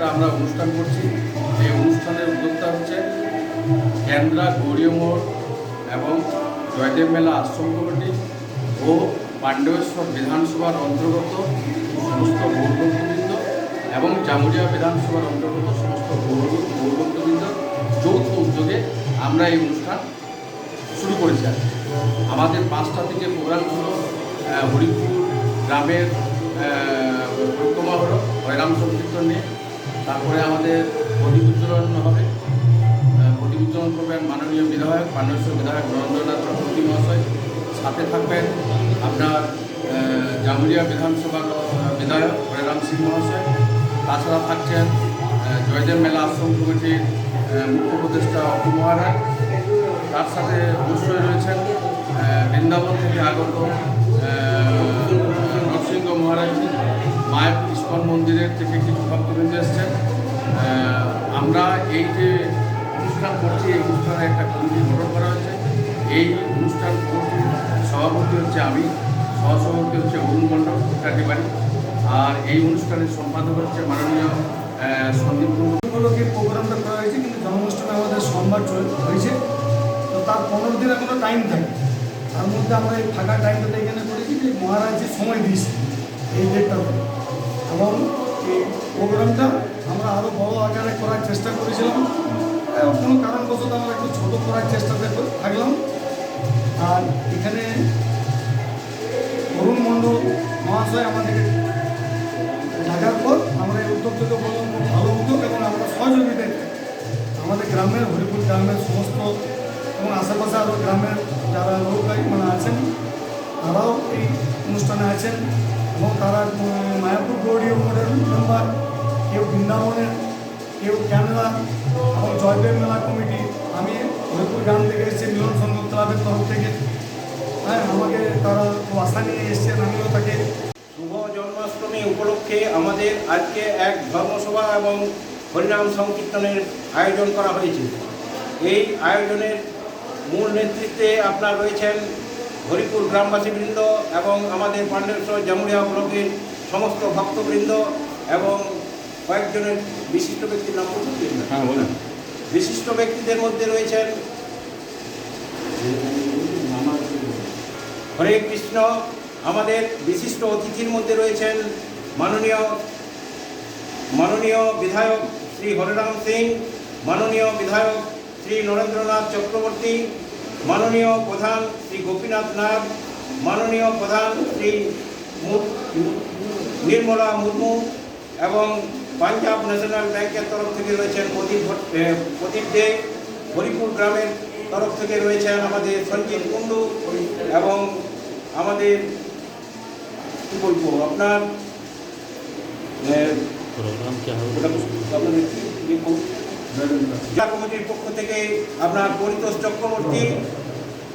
আমরা অনুষ্ঠান করছি। এই অনুষ্ঠানের উদ্যোক্তা হচ্ছে কেন্দ্রা গৌরীয় মোড় এবং জয়দেব মেলা আশ্রম কমিটি ও পাণ্ডবেশ্বর বিধানসভার অন্তর্গত সমস্ত গৌরভক্তবৃন্দ এবং জামুরিয়া বিধানসভার অন্তর্গত সমস্ত গৌরভক্তবৃন্দ যৌথ উদ্যোগে আমরা এই অনুষ্ঠান শুরু করেছি। আমাদের 5টা থেকে প্রোগ্রাম ছিল। হরিপুর গ্রামের পরিক্রমা হলো হরিনাম সংকীর্তন নিয়ে, তারপরে আমাদের প্রদীপ উজ্জ্বলন হবে। প্রদীপ উজ্জ্বলন করবেন মাননীয় বিধায়ক পাণ্ডবেশ্বর বিধায়ক নরেন্দ্রনাথ চক্রবর্তী মহাশয়। সাথে থাকবেন আপনার জামুরিয়া বিধানসভার বিধায়ক হরেরাম সিং মহাশয়, তাছাড়া থাকছেন জয়দেব মেলা আশ্রম কমিটির মুখ্য উপদেষ্টা অপু মহারাজ, তার সাথে অবশ্যই রয়েছেন বৃন্দাবন থেকে আগত নরসিংহ মহারাজজি, মায়াপুর ইস্কন মন্দিরের থেকে কিছু ভক্তবৃন্দ এসছেন। আমরা এই যে অনুষ্ঠান করছি, এই অনুষ্ঠানে একটা কমিটি গঠন করা হয়েছে। এই অনুষ্ঠান কমিটির সভাপতি হচ্ছে আমি, সহসভাপতি হচ্ছে অরুণ মণ্ডল কাটিবাড়ি, আর এই অনুষ্ঠানের সম্পাদক হচ্ছে মাননীয় সন্দীপ উপলক্ষে প্রোগ্রামটা করা হয়েছে, কিন্তু জন্মাষ্টমী আমাদের সোমবার হয়েছে, তো তার 15 দিন এখনো টাইম থাকে। তার মধ্যে আমরা এই ফাঁকা টাইমটা এখানে করেছি যে মহারাজের সময় দিয়েছি এই ডেটটাতে, এবং এই প্রোগ্রামটা আমরা আরও বড় আকারে করার চেষ্টা করেছিলাম, কোনো কারণবশত আমরা একটু ছোটো করার চেষ্টাতে থাকলাম। আর এখানে অরুণ মণ্ডল মহাশয় আমাদেরকে ডাকার পর আমরা এই উদ্যোগটাকে বললাম খুব ভালো উদ্যোগ, এবং আমরা সহযোগিতায় আমাদের গ্রামের হরিপুর গ্রামের সমস্ত এবং আশেপাশে আরও গ্রামের যারা লোক আছেন তারাও এই অনুষ্ঠানে আছেন, এবং তারা মায়াপুর গৌড়ীয় মোড়ের মেম্বার, কেউ বৃন্দাবনের, কেউ ক্যামেরা এবং জয়দেব মেলা কমিটি। আমি হরিপুর গ্রাম থেকে এসেছি মিলন সংঘ ক্লাবের তরফ থেকে, হ্যাঁ আমাকে তারা খুব আশা নিয়ে এসছেন, আমিও তাকে। শুভ জন্মাষ্টমী উপলক্ষে আমাদের আজকে এক ধর্মসভা এবং হরিনাম সংকীর্তনের আয়োজন করা হয়েছে। এই আয়োজনের মূল নেতৃত্বে আপনার রয়েছেন হরিপুর গ্রামবাসীবৃন্দ এবং আমাদের পাণ্ডেশ্বর জামুরিয়া ব্লকের সমস্ত ভক্তবৃন্দ এবং কয়েকজনের বিশিষ্ট ব্যক্তির নাম বলুন। বিশিষ্ট ব্যক্তিদের মধ্যে রয়েছেন হরে কৃষ্ণ। আমাদের বিশিষ্ট অতিথির মধ্যে রয়েছেন মাননীয় বিধায়ক শ্রী হরেরাম সিং, মাননীয় বিধায়ক শ্রী নরেন্দ্রনাথ চক্রবর্তী, মাননীয় প্রধান শ্রী গোপীনাথ নাথ, মাননীয় প্রধান শ্রী নির্মলা মুর্মু, এবং পাঞ্জাব ন্যাশনাল ব্যাংকের তরফ থেকে রয়েছেন প্রদীপ দে, হরিপুর গ্রামের তরফ থেকে রয়েছেন আমাদের সঞ্জিত কুণ্ডু, এবং আমাদের কী বলবো আপনার জেলা কমিটির পক্ষ থেকে আপনার পরিতোষ চক্রবর্তী,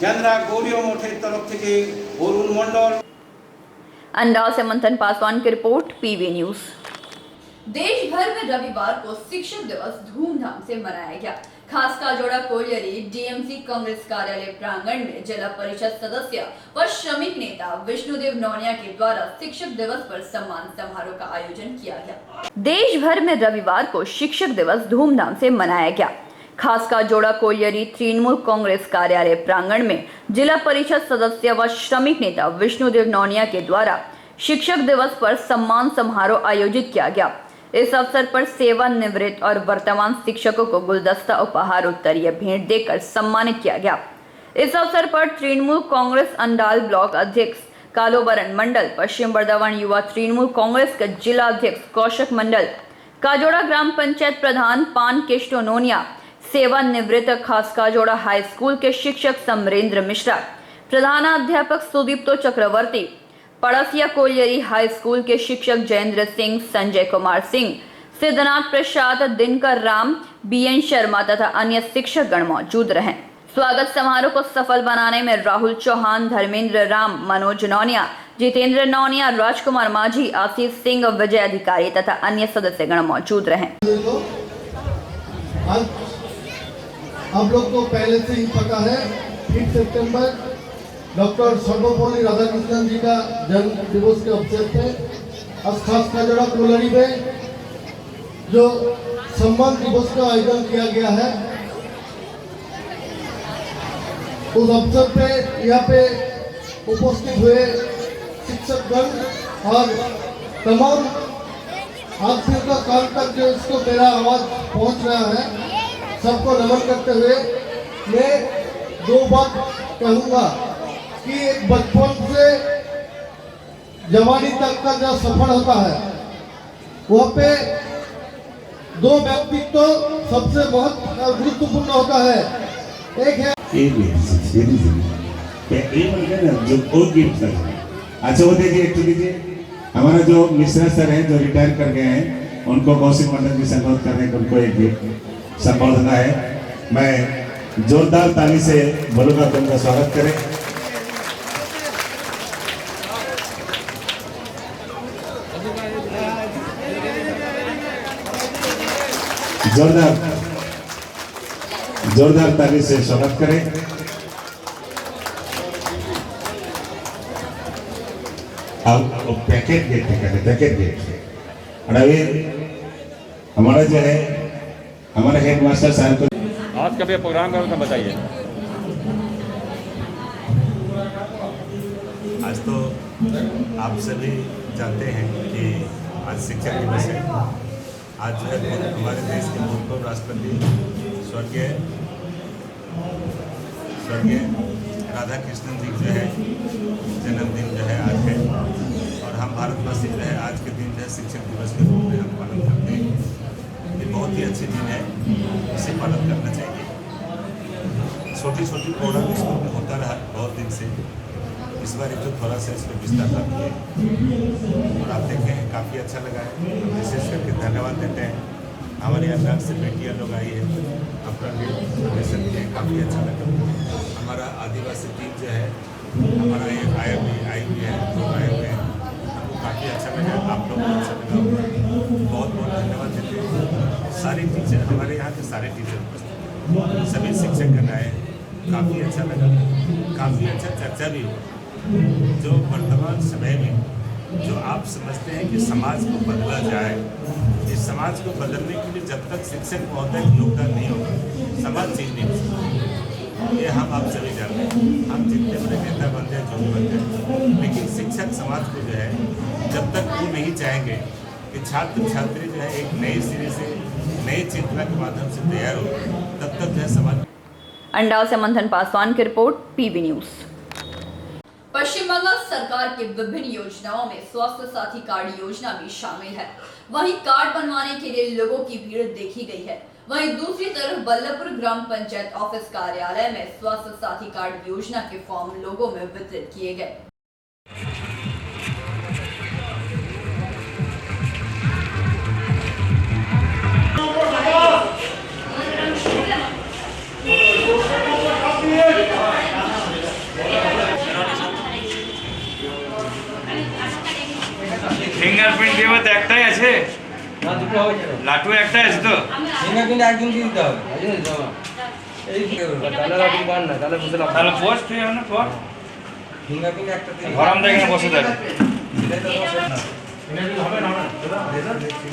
কেন্দ্রা গৌরীয় মঠের তরফ থেকে অরুণ মণ্ডল। अंदाज से मंथन पासवान की रिपोर्ट, पीवी न्यूज। देश भर में रविवार को शिक्षक दिवस धूमधाम से मनाया गया। खास काजोड़ा कोलियरी डीएमसी कांग्रेस कार्यालय प्रांगण में जिला परिषद सदस्य व श्रमिक नेता विष्णुदेव नौनिया के द्वारा शिक्षक दिवस पर सम्मान समारोह का आयोजन किया गया। देश भर में रविवार को शिक्षक दिवस धूमधाम से मनाया गया। खासका जोड़ा कोलियरी तृणमूल कांग्रेस कार्यालय प्रांगण में जिला परिषद सदस्य व श्रमिक नेता विष्णुदेव नौनिया के द्वारा शिक्षक दिवस पर सम्मान समारोह आयोजित किया गया। इस अवसर पर सेवानिवृत्त और वर्तमान शिक्षकों को गुलदस्ता, उपहार, उत्तरीय भेंट देकर सम्मानित किया गया। इस अवसर पर तृणमूल कांग्रेस अंडाल ब्लॉक अध्यक्ष कालोबरन मंडल, पश्चिम बर्दावन युवा तृणमूल कांग्रेस के जिला अध्यक्ष कौशिक मंडल, काजोड़ा ग्राम पंचायत प्रधान पान केष्टो नोनिया, सेवानिवृत्त खासकाजोड़ा हाई स्कूल के शिक्षक समरेंद्र मिश्रा, प्रधानाध्यापक सुदीप्तो चक्रवर्ती, पड़सिया कोलियरी हाई स्कूल के शिक्षक जयेंद्र सिंह, संजय कुमार सिंह, सिद्धनाथ प्रसाद, दिनकर राम, बीएन शर्मा तथा अन्य शिक्षक गण मौजूद रहे। स्वागत समारोह को सफल बनाने में राहुल चौहान, धर्मेंद्र राम, मनोज नौनिया, जितेंद्र नौनिया, राजकुमार माझी, आशीष सिंह, विजय अधिकारी तथा अन्य सदस्य गण मौजूद रहे। आप लोग को पहले से ही पता है 5 सितंबर डॉक्टर सर्वपल्ली राधाकृष्णन जी का जन्म दिवस के अवसर पे खास काजोड़ा कोलियरी में जो सम्मान दिवस का आयोजन किया गया है, उस अवसर पे यहाँ पे उपस्थित हुए शिक्षकगण और तमाम आज से का काल तक जो इसको मेरा आवाज पहुँच रहा है, सबको नमन करते हुए मैं 2 बात कहूँगा कि एक बचपन से जवानी तक का जो सफर होता है वहाँ पे 2 व्यक्तित्व सबसे गुरुत्वपूर्ण होता है। एक है अच्छा वो देखिए एक तो दीजिए, हमारा जो मिश्रा सर हैं जो रिटायर कर गए हैं, उनको कौशिक मंडल जी से अनुरोध कर रहे हैं कि उनको एक संबोधना है। मैं जोरदार ताली से बोलूंगा तो उनका स्वागत करें। जोरदार ताली से स्वागत करें। अब पैकेट गेट है, पैकेट गेट। और अभी हमारा जो है हमारे हेड मास्टर साहब को आज का भी प्रोग्राम का बताइए। आज तो आप सभी जानते हैं कि आज शिक्षक दिवस है। आज जो है हमारे देश के पूर्व राष्ट्रपति स्वर्गीय राधा कृष्णन जी जो है जन्मदिन जो है आज है, और हम भारतवासी जो है आज के दिन जो है शिक्षक दिवस के रूप में हम पालन करते हैं। ये बहुत ही अच्छी दिन है, इसे पालन करना चाहिए। छोटी छोटी प्रोग्राम स्कूल में होता रहा बहुत दिन से, इस बार तो थोड़ा सा इस पर विस्तार किए और आप देखें हैं काफ़ी अच्छा लगा है। विशेष करके धन्यवाद देते हैं हमारे यहाँ गाँव से बेटियाँ लोग आई है, अपना प्रदर्शन किए, काफ़ी अच्छा लगा। हमारा आदिवासी टीम जो है हमारा एक आई हुई है, लोग आए हुए हैं, हमको काफ़ी अच्छा लगा, आप लोग को अच्छा लगा। बहुत बहुत धन्यवाद देते हैं सारे टीचर, हमारे यहाँ के सारे टीचर, सभी शिक्षक आए, काफ़ी अच्छा लगा। काफ़ी अच्छा चर्चा भी हुआ। जो वर्तमान समय में जो आप समझते हैं कि समाज को बदला जाए, इस समाज को बदलने के लिए जब तक शिक्षक महोदय का योगदान नहीं होगा समाज चेंज नहीं हो सकता। ये हम आप सभी जानते हैं, हम जितने बड़े नेता बन जाए जो भी बन जाए, लेकिन शिक्षक समाज को जो है जब तक वो नहीं चाहेंगे कि छात्र छात्री जो है एक नए सिरे से नई चेतना के माध्यम से तैयार हो, तब तक जो है समाज। अंडाव से मंथन पासवान की रिपोर्ट, PB न्यूज़। पश्चिम बंगाल सरकार की विभिन्न योजनाओं में स्वास्थ्य साथी कार्ड योजना भी शामिल है। वहीं कार्ड बनवाने के लिए लोगों की भीड़ देखी गई है। वहीं दूसरी तरफ बल्लभपुर ग्राम पंचायत ऑफिस कार्यालय में स्वास्थ्य साथी कार्ड योजना के फॉर्म लोगों में वितरित किए गए। ফিঙ্গারপ্রিন্ট দেব তো একটাই আছে না, দুটো হবে লাটু একটাই আছে তো ফিঙ্গারপ্রিন্ট একদম দিয়ে দিতে হবে, বুঝলেন তো? এই কি করব তাহলে লাটু বান না, তাহলে বুঝলাম তাহলে পোস্ট হয়ে যাবে না পর ফিঙ্গারপ্রিন্ট একটা দিয়ে গরম দেখে না বসে থাকে সেটাই তো বসে না, ফিঙ্গারপ্রিন্ট হবে না না দাদা দেখছি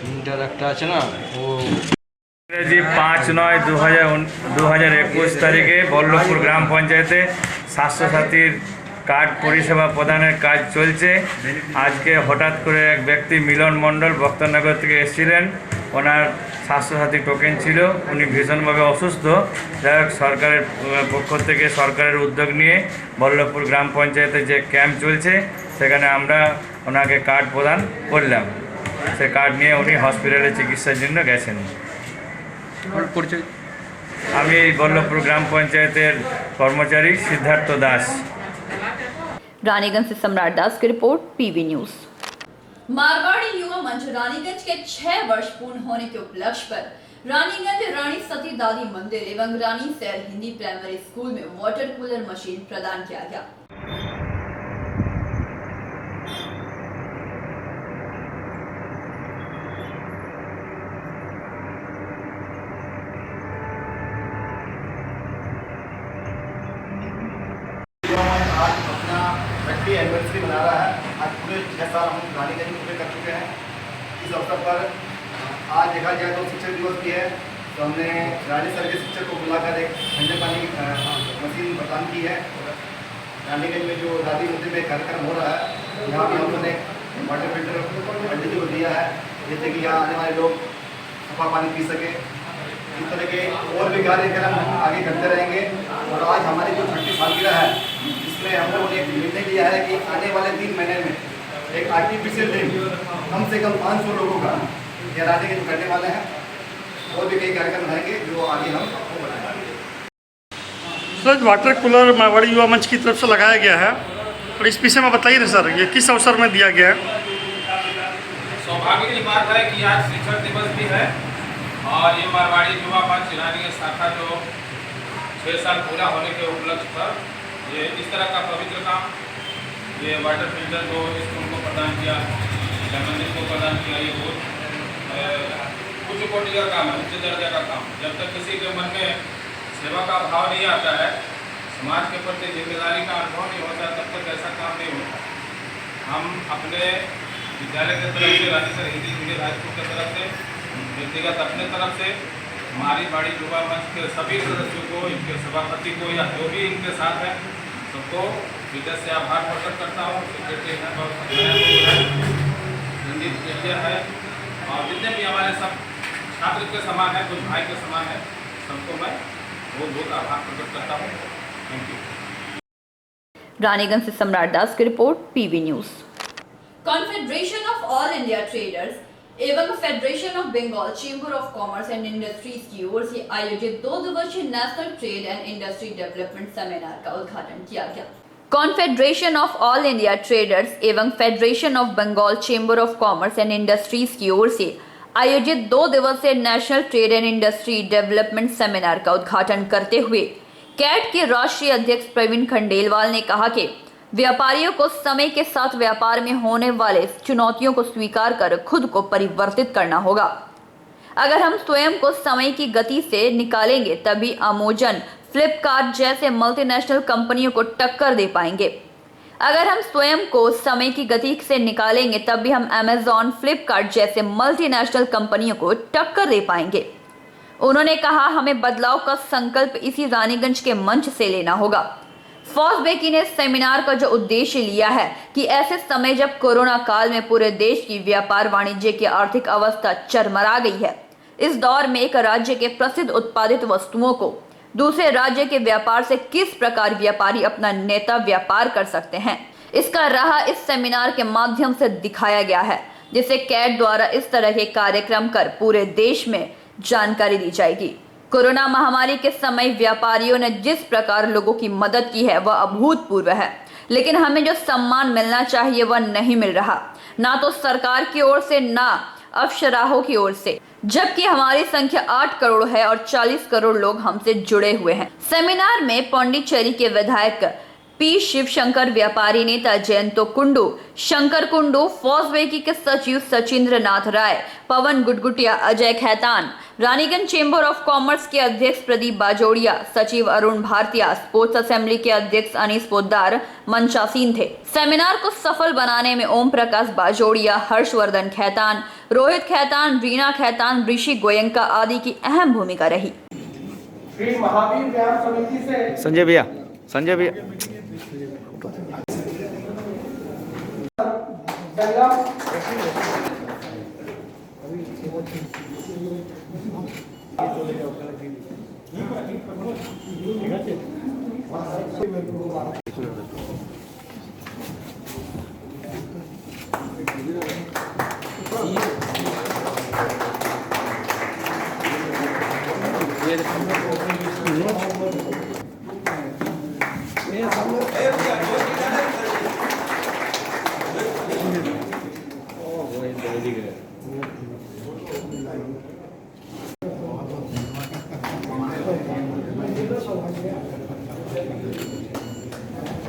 তিনটার একটা আছে না ও ইংরেজি 5/9/2021 তারিখে বল্লভপুর গ্রাম পঞ্চায়েতে স্বাস্থ্যসাথীর কার্ড পরিষেবা প্রদানের কাজ চলছে। আজকে হঠাৎ করে এক ব্যক্তি মিলন মণ্ডল বক্তনগর থেকে এসেছিলেন, ওনার স্বাস্থ্যসাথী টোকেন ছিল, উনি ভীষণভাবে অসুস্থ। যাই হোক সরকারের পক্ষ থেকে সরকারের উদ্যোগ নিয়ে বল্লভপুর গ্রাম পঞ্চায়েতে যে ক্যাম্প চলছে সেখানে আমরা ওনাকে কার্ড প্রদান করলাম। সে কার্ড নিয়ে উনি হসপিটালে চিকিৎসার জন্য গেছেন। আমি বল্লভপুর গ্রাম পঞ্চায়েতের কর্মচারী सिद्धार्थ दास। रानीगंज से सम्राट दास की रिपोर्ट, PB न्यूज़। मारवाड़ी युवा मंच रानीगंज के 6 वर्ष पूर्ण होने के उपलक्ष्य पर रानीगंज रानी सती दादी मंदिर एवं रानी सैर हिंदी प्राइमरी स्कूल में वाटर कूलर मशीन प्रदान किया गया। एनिवर्सरी मना रहा है। आज पूरे 6 साल हम रानीगंज में पूरे कर चुके हैं। इस अवसर पर आज देखा जाए तो शिक्षक दिवस भी है, तो हमने रानी सर के शिक्षक को बुलाकर एक ठंडे पानी मशीन प्रदान की है। रानीगंज में जो दादी मंदिर में कार्यक्रम हो रहा है, यहाँ भी हम लोगों ने वाटर फिल्टर पंडित जी को दिया है, जिससे कि यहाँ आने वाले लोग सफा पानी पी सके। इस तरह के और भी कार्यक्रम आगे करते रहेंगे। और आज हमारी जो 30 सालगिरह है, इसमें हम लोगों ने एक निर्णय लिया है कि आने वाले 3 महीने में एक आर्टिफिशियल दिन कम से कम 500 लोगों का ये रानीगंज करने वाले हैं। और भी कई कार्यक्रम रहेंगे जो आगे हम आपको बताएंगे। सर, वाटर कूलर मारवाड़ी युवा मंच की तरफ से लगाया गया है और इस विषय में बताइए ना सर, ये किस अवसर में दिया गया है? सौभाग्य की बात है कि आज शिक्षक दिवस भी है और ये मारवाड़ी युवा मंच रानी शाखा जो 6 साल पूरा होने के उपलक्ष्य पर ये इस तरह का पवित्र काम, ये वाटर फिल्टर को स्कूल को प्रदान किया, मंदिर को प्रदान किया, ये बहुत उच्च कोटि का काम है, उच्च दर्जा का काम। जब तक किसी के मन में सेवा का भाव नहीं आता है, समाज के प्रति जिम्मेदारी का अनुभव नहीं होता, तब तक ऐसा काम नहीं होता। हम अपने विद्यालय की तरफ से, Rajeshwar Hindi medium high school की तरफ से, व्यक्तिगत अपने तरफ से, हमारी बाड़ी युवा मंच के सभी सदस्यों को, इनके सभापति को या जो भी इनके साथ है, सबको हृदय से आभार प्रकट करता हूँ। सेक्रेटरी हैं और रंजीत एरिया है और जितने भी हमारे सब छात्र के समान है, कुछ भाई के समान है, सबको मैं बहुत बहुत आभार प्रकट करता हूँ। Thank you. रानीगंज से सम्राट दास की रिपोर्ट, PV news. Confederation of all India traders एवं federation of Bengal chamber of commerce and industries की ओर से आयोजित 2 दिवसीय national trade and industry development seminar का उद्घाटन किया गया। Confederation of all India traders एवं federation of Bengal chamber of commerce and industries की ओर से आयोजित 2 दिवसीय national trade and industry development seminar का उद्घाटन करते हुए कैट के राष्ट्रीय अध्यक्ष प्रवीण खंडेलवाल ने कहा कि व्यापारियों को समय के साथ व्यापार में होने वाले चुनौतियों को स्वीकार कर खुद को परिवर्तित करना होगा। अगर हम स्वयं को समय की गति से निकालेंगे तभी अमेज़न, फ्लिपकार्ट जैसे मल्टीनेशनल कंपनियों को टक्कर दे पाएंगे। अगर हम स्वयं को समय की गति से निकालेंगे तभी हम अमेज़न, फ्लिपकार्ट जैसे मल्टीनेशनल कंपनियों को टक्कर दे पाएंगे। उन्होंने कहा, हमें बदलाव का संकल्प इसी रानीगंज के मंच से लेना होगा। फॉसबेकी ने सेमिनार का जो उद्देश्य लिया है कि ऐसे समय जब कोरोना काल में पूरे देश की व्यापार वाणिज्य की आर्थिक अवस्था चरमरा गई है, इस दौर में एक राज्य के प्रसिद्ध उत्पादित वस्तुओं को दूसरे राज्य के व्यापार से किस प्रकार व्यापारी अपना नेता व्यापार कर सकते हैं, इसका राह इस सेमिनार के माध्यम से दिखाया गया है, जिसे कैट द्वारा इस तरह के कार्यक्रम कर पूरे देश में जानकारी दी जाएगी। कोरोना महामारी के समय व्यापारियों ने जिस प्रकार लोगों की मदद की है वह अभूतपूर्व है, लेकिन हमें जो सम्मान मिलना चाहिए वह नहीं मिल रहा, ना तो सरकार की ओर से ना अफसराहों की ओर से, जबकि हमारी संख्या 8 करोड़ है और 40 करोड़ लोग हमसे जुड़े हुए हैं। सेमिनार में पौंडीचेरी के विधायक पी शिवशंकर, व्यापारी नेता जयंतो कुंडू, शंकर कुंडू, फॉसबेकी के सचिव Sachindra Nath Roy, Pawan Gutgutia, Ajay Khaitan, Raniganj chamber of commerce के अध्यक्ष प्रदीप बाजोड़िया, सचिव अरुण भारतीय, स्पोर्ट्स असेंबली के अध्यक्ष अनीस पोद्दार मंचासीन थे। सेमिनार को सफल बनाने में ओम प्रकाश बाजोड़िया, हर्षवर्धन खैतान, रोहित खैतान, रीना खैतान, ऋषि गोयंका आदि की अहम भूमिका रही। श्री महावीर व्यायाम समिति से संजय भैया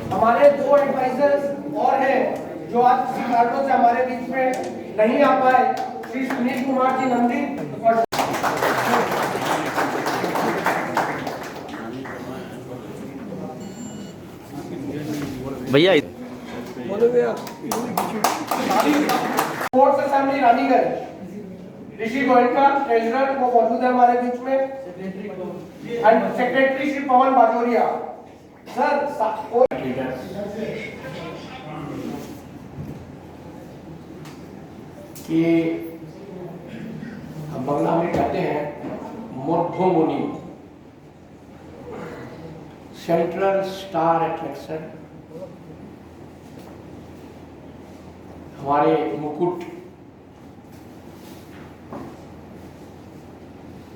हमारे 2 एडवाइजर्स और हैं जो आज किसी कारणों से हमारे बीच में नहीं आ पाए, श्री सुनील कुमार जी नंदी और भैया स्पोर्ट्स असेंबली रानीगंज, ऋषि गोयनका ट्रेजरर वो मौजूद है हमारे बीच में, and secretary Shri Pawan Bajoria. Sir कि हम बंगला में कहते हैं मोर्धोमुनि, सेंट्रल स्टार अट्रैक्शन, हमारे मुकुट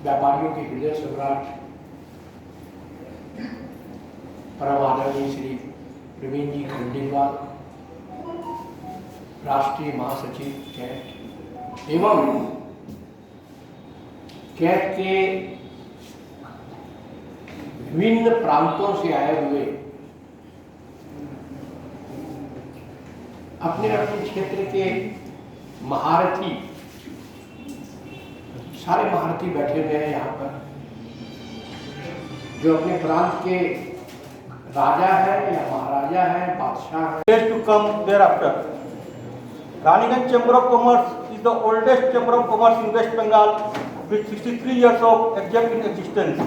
व्यापारियों के हृदय सम्राट परम आदरणीय श्री प्रवीण जी खंडेलवाल, राष्ट्रीय महासचिव कैट एवं कैट के विभिन्न प्रांतों से आए हुए अपने अपने क्षेत्र के महारथी, सारे महारथी बैठे हुए हैं यहाँ पर, जो अपने प्रांत के राजा है या महाराजा है, बादशाह है। To come thereafter. Raniganj Chamber of Commerce is the oldest chamber of commerce in West Bengal with 63 years of exact in existence.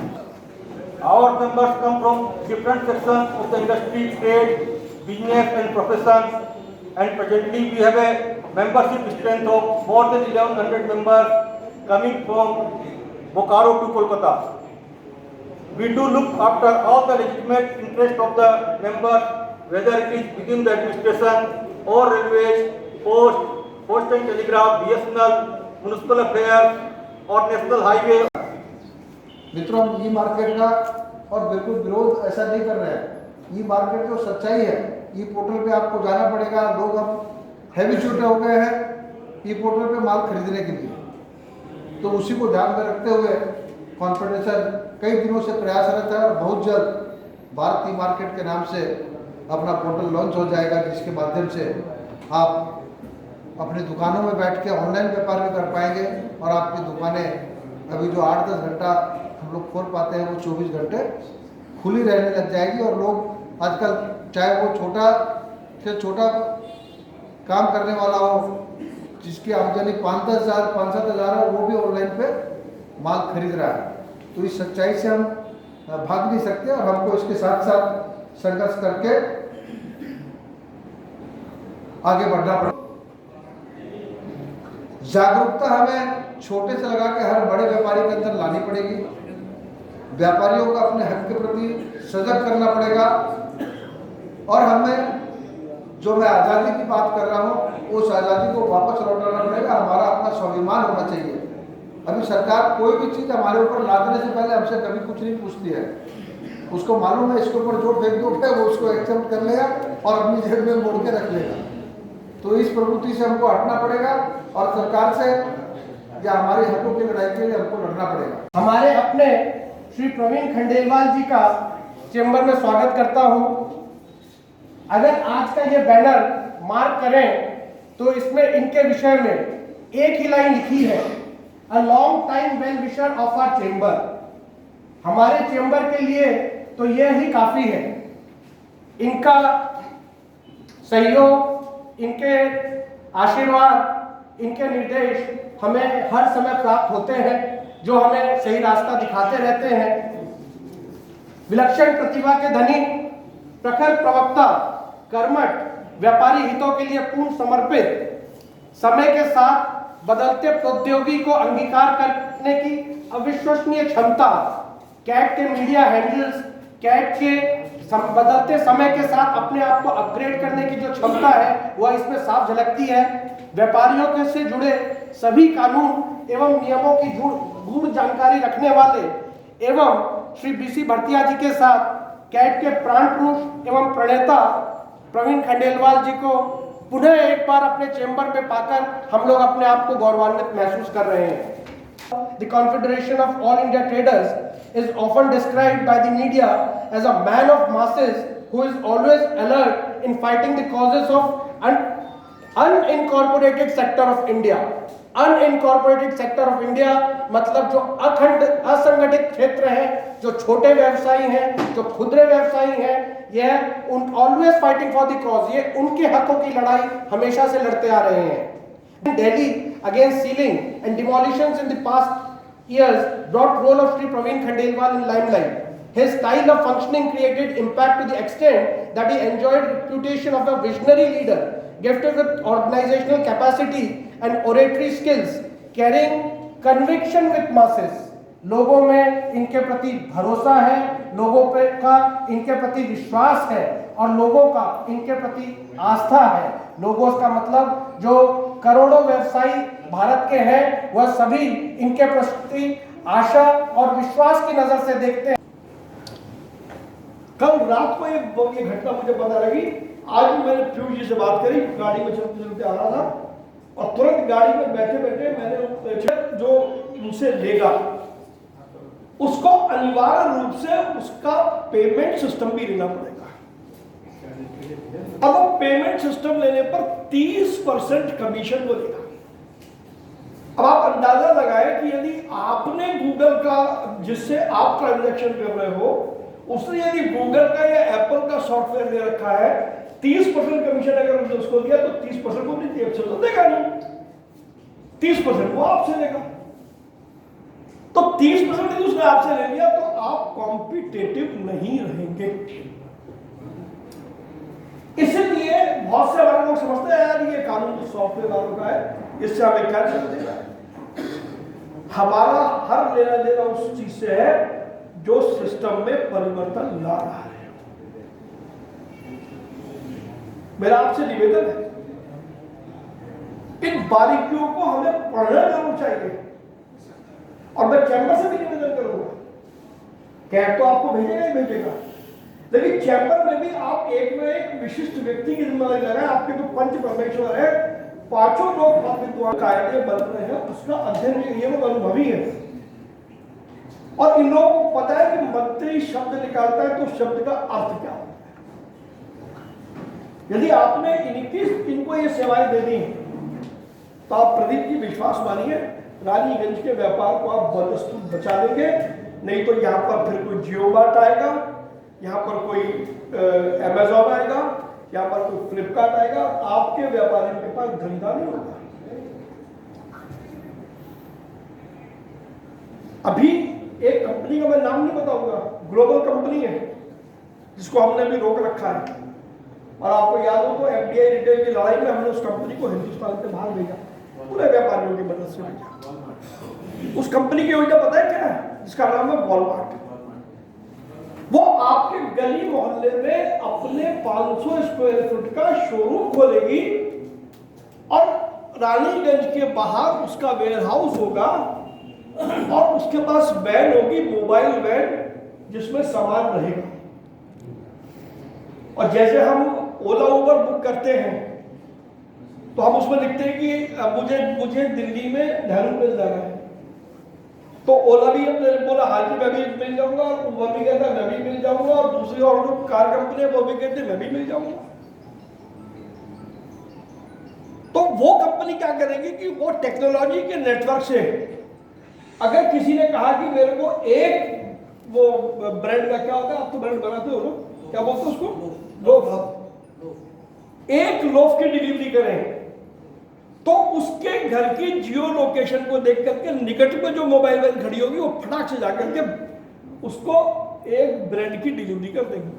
Our members come from different sections of the industry, trade, business and professions, and presently we have a membership strength of more than 1100 members coming from Bokaro to Kolkata. We do look after all the legitimate interests of the members, whether it is within the administration or railways, post and telegraph, BSNL, municipal affairs or national highway. मित्रों, हम ई मार्केट का और बिल्कुल विरोध ऐसा नहीं कर रहे हैं। ई मार्केट जो सच्चाई है, ई पोर्टल पे आपको जाना पड़ेगा। लोग अब हैबिचुएट हो गए हैं ई पोर्टल पे माल खरीदने के लिए, तो उसी को ध्यान में रखते हुए कॉन्फेडरेशन कई दिनों से प्रयासरत है और बहुत जल्द भारत ई मार्केट के नाम से अपना पोर्टल लॉन्च हो जाएगा, जिसके माध्यम से आप अपनी दुकानों में बैठ के ऑनलाइन व्यापार भी कर पाएंगे और आपकी दुकानें अभी जो 8-10 घंटा हम लोग खोल पाते हैं वो 24 घंटे खुली रहने लग जाएगी। और लोग आजकल चाहे वो छोटा से छोटा काम करने वाला हो, जिसकी आमदनी 5-10 हज़ार 5-7 हज़ार है, वो भी ऑनलाइन पे माल खरीद रहा है। तो इस सच्चाई से हम भाग नहीं सकते और हमको इसके साथ साथ संघर्ष करके आगे बढ़ना पड़ेगा। जागरूकता हमें छोटे से लगा के हर बड़े व्यापारी के अंदर लानी पड़ेगी। व्यापारियों को अपने हक के प्रति सजग करना पड़ेगा और हमें जो मैं आज़ादी की बात कर रहा हूँ उस आज़ादी को वापस लौटाना पड़ेगा। हमारा अपना स्वाभिमान होना चाहिए। अभी सरकार कोई भी चीज़ हमारे ऊपर लादने से पहले हमसे कभी कुछ नहीं पूछती है। उसको मालूम है इसके ऊपर जो फेंक दो वो उसको एक्सेप्ट कर लेगा और अपनी जेब में मोड़ के रख लेगा। तो इस प्रवृत्ति से हमको हटना पड़ेगा और सरकार से या हमारे हकों की लड़ाई के लिए हमको लड़ना पड़ेगा। हमारे अपने श्री प्रवीण खंडेलवाल जी का चेंबर में स्वागत करता हूं। अगर आज का ये बैनर मार्क करें तो इसमें इनके विषय में एक ही लाइन लिखी है, a long time well wisher of our chamber. हमारे चेंबर के लिए तो यह ही काफी है। इनका सहयोग, इनके आशीर्वाद, इनके निर्देश हमें हर समय प्राप्त होते हैं, जो हमें सही रास्ता दिखाते रहते हैं। विलक्षण प्रतिभा के धनी, प्रखर प्रवक्ता, कर्मठ, व्यापारी हितों के लिए पूर्ण समर्पित, समय के साथ बदलते प्रौद्योगिकी को अंगीकार करने की अविश्वसनीय क्षमता, कैट के मीडिया हैंडल्स, कैट के बदलते समय के साथ अपने आप को अपग्रेड करने की जो क्षमता है वह इसमें साफ झलकती है। व्यापारियों के से जुड़े सभी कानून एवं नियमों की गूढ़ जानकारी रखने वाले एवं श्री बीसी भरतिया जी के साथ कैट के प्राण पुरुष एवं प्रणेता प्रवीण खंडेलवाल जी को पुनः एक बार अपने चेंबर में पाकर हम लोग अपने आप को गौरवान्वित महसूस कर रहे हैं। The Confederation of All India Traders is often described by the media as a man of masses who is always alert in fighting the causes of unincorporated sector of India. Unincorporated sector of India मतलब जो अखंड असंगठित क्षेत्र है, जो छोटे व्यवसायी हैं, जो खुदरे व्यवसायी हैं, यह always fighting for the cause, ये उनके हकों की लड़ाई हमेशा से लड़ते आ रहे हैं। Delhi against sealing and demolitions in the past years brought role of Sri Praveen Khandelwal in limelight. His style of functioning created impact to the extent that he enjoyed reputation of a visionary leader, gifted with organizational capacity and oratory skills, carrying conviction with masses. लोगों में इनके प्रति भरोसा है, लोगों पे का इनके प्रति विश्वास है और लोगों का इनके प्रति आस्था है। लोगों का मतलब जो करोड़ों व्यवसायी भारत के हैं वह सभी इनके प्रति आशा और विश्वास की नजर से देखते हैं। कल रात को ये घटना मुझे पता लगी। आज भी मैंने पीयूष जी से बात करी, गाड़ी में चलते चलते आ रहा था और तुरंत गाड़ी में बैठे बैठे मैंने जो उनसे लेगा उसको अनिवार्य रूप से उसका पेमेंट सिस्टम भी लेना पड़ेगा। अब वो पेमेंट सिस्टम लेने पर 30% कमीशन को लेगा। अब आप अंदाजा लगाएं कि यदि आपने गूगल का, जिससे आप ट्रांजैक्शन कर रहे हो, उसने यदि गूगल का या एप्पल का सॉफ्टवेयर ले रखा है, 30% कमीशन अगर उसने उसको दिया तो 30% को अपनी जेब से तो देगा नहीं, 30% वो आपसे लेगा। तो 30% यदि उसने आपसे ले लिया तो आप कॉम्पिटिटिव नहीं रहेंगे। इसलिए बहुत से हमारे लोग समझते हैं यार ये कानून तो सॉफ्टवेयर वालों का है, इससे हमें क्या चलते हैं। हमारा हर लेना देना उस चीज से है जो सिस्टम में परिवर्तन ला रहा है। मेरा आपसे निवेदन है, इन बारीकियों को हमें पढ़ना जरूर चाहिए और मैं चैंबर से भी निवेदन करूंगा। कैट तो आपको भेजेगा ही भेजेगा, लेकिन चैंबर में भी आप एक में एक विशिष्ट व्यक्ति की जिम्मेदारी लगाएं। आपके जो पंच परमेश्वर है, पांचों लोग विद्वान कायदे बन रहे हैं, उसका अध्ययन ये लोग अनुभवी है और इन लोगों को पता है कि मंत्री शब्द निकालता है तो शब्द का अर्थ क्या होता है। यदि आपने इनको ये सेवाएं दे दी तो आप प्रदीप की विश्वास मानिए, रानीगंज के व्यापार को आप बदस्तूर बचा देंगे। नहीं तो यहाँ पर फिर कोई जियो मार्ट आएगा, यहाँ पर कोई अमेजॉन आएगा, यहाँ पर कोई फ्लिपकार्ट आएगा, आपके व्यापारियों के पास धंधा नहीं होगा। अभी एक कंपनी का मैं नाम नहीं बताऊंगा, ग्लोबल कंपनी है जिसको हमने भी रोक रखा है और आपको याद हो तो एफडीआई रिटेल की लड़ाई में हमने उस कंपनी को हिंदुस्तान से बाहर भेजा, पूरे व्यापारियों की मदद से भेजा। उस कंपनी की योजना पता है क्या है? जिसका नाम है वॉलमार्ट। वो आपके गली मोहल्ले में अपने 500 स्क्वायर फुट का शोरूम खोलेगी और रानीगंज के बाहर उसका वेयर हाउस होगा और उसके पास वैन होगी, मोबाइल वैन, जिसमें सामान रहेगा। और जैसे हम ओला उबर बुक करते हैं तो हम उसमें लिखते हैं कि मुझे दिल्ली में नेहरू मिल जाना है, तो ओला भी बोला हाँ जी मैं भी मिल जाऊंगा, और वो भी कहता मैं भी मिल जाऊंगा, और दूसरी और जो कार कंपनी है वो भी कहते मैं भी मिल जाऊंगा। तो वो कंपनी क्या करेगी कि वो टेक्नोलॉजी के नेटवर्क से, अगर किसी ने कहा कि मेरे को एक वो ब्रांड का क्या होता है, आप तो ब्रांड बनाते हो ना, क्या बोलते हो उसको, लोफ, एक लोफ की डिलीवरी करें तो उसके घर की जियो लोकेशन को देख करके निकट में जो मोबाइल वैन खड़ी होगी वो फटाक से जाकर के उसको एक ब्रांड की डिलीवरी कर देंगे।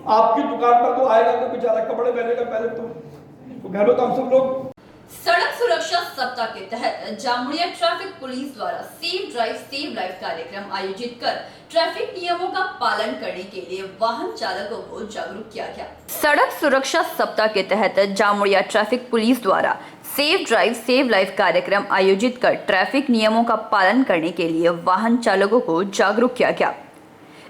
आपकी दुकान पर तो आएगा तो बेचारा कपड़े पहनेगा पहले तो घर में तो हम सब लोग। सड़क सुरक्षा सप्ताह के तहत जामुड़िया ट्रैफिक पुलिस द्वारा सेफ ड्राइव सेव लाइफ कार्यक्रम आयोजित कर ट्रैफिक नियमों का पालन करने के लिए वाहन चालकों को जागरूक किया गया। सड़क सुरक्षा सप्ताह के तहत जामुड़िया ट्रैफिक पुलिस द्वारा सेफ ड्राइव सेव लाइफ कार्यक्रम आयोजित कर ट्रैफिक नियमों का पालन करने के लिए वाहन चालकों को जागरूक किया गया।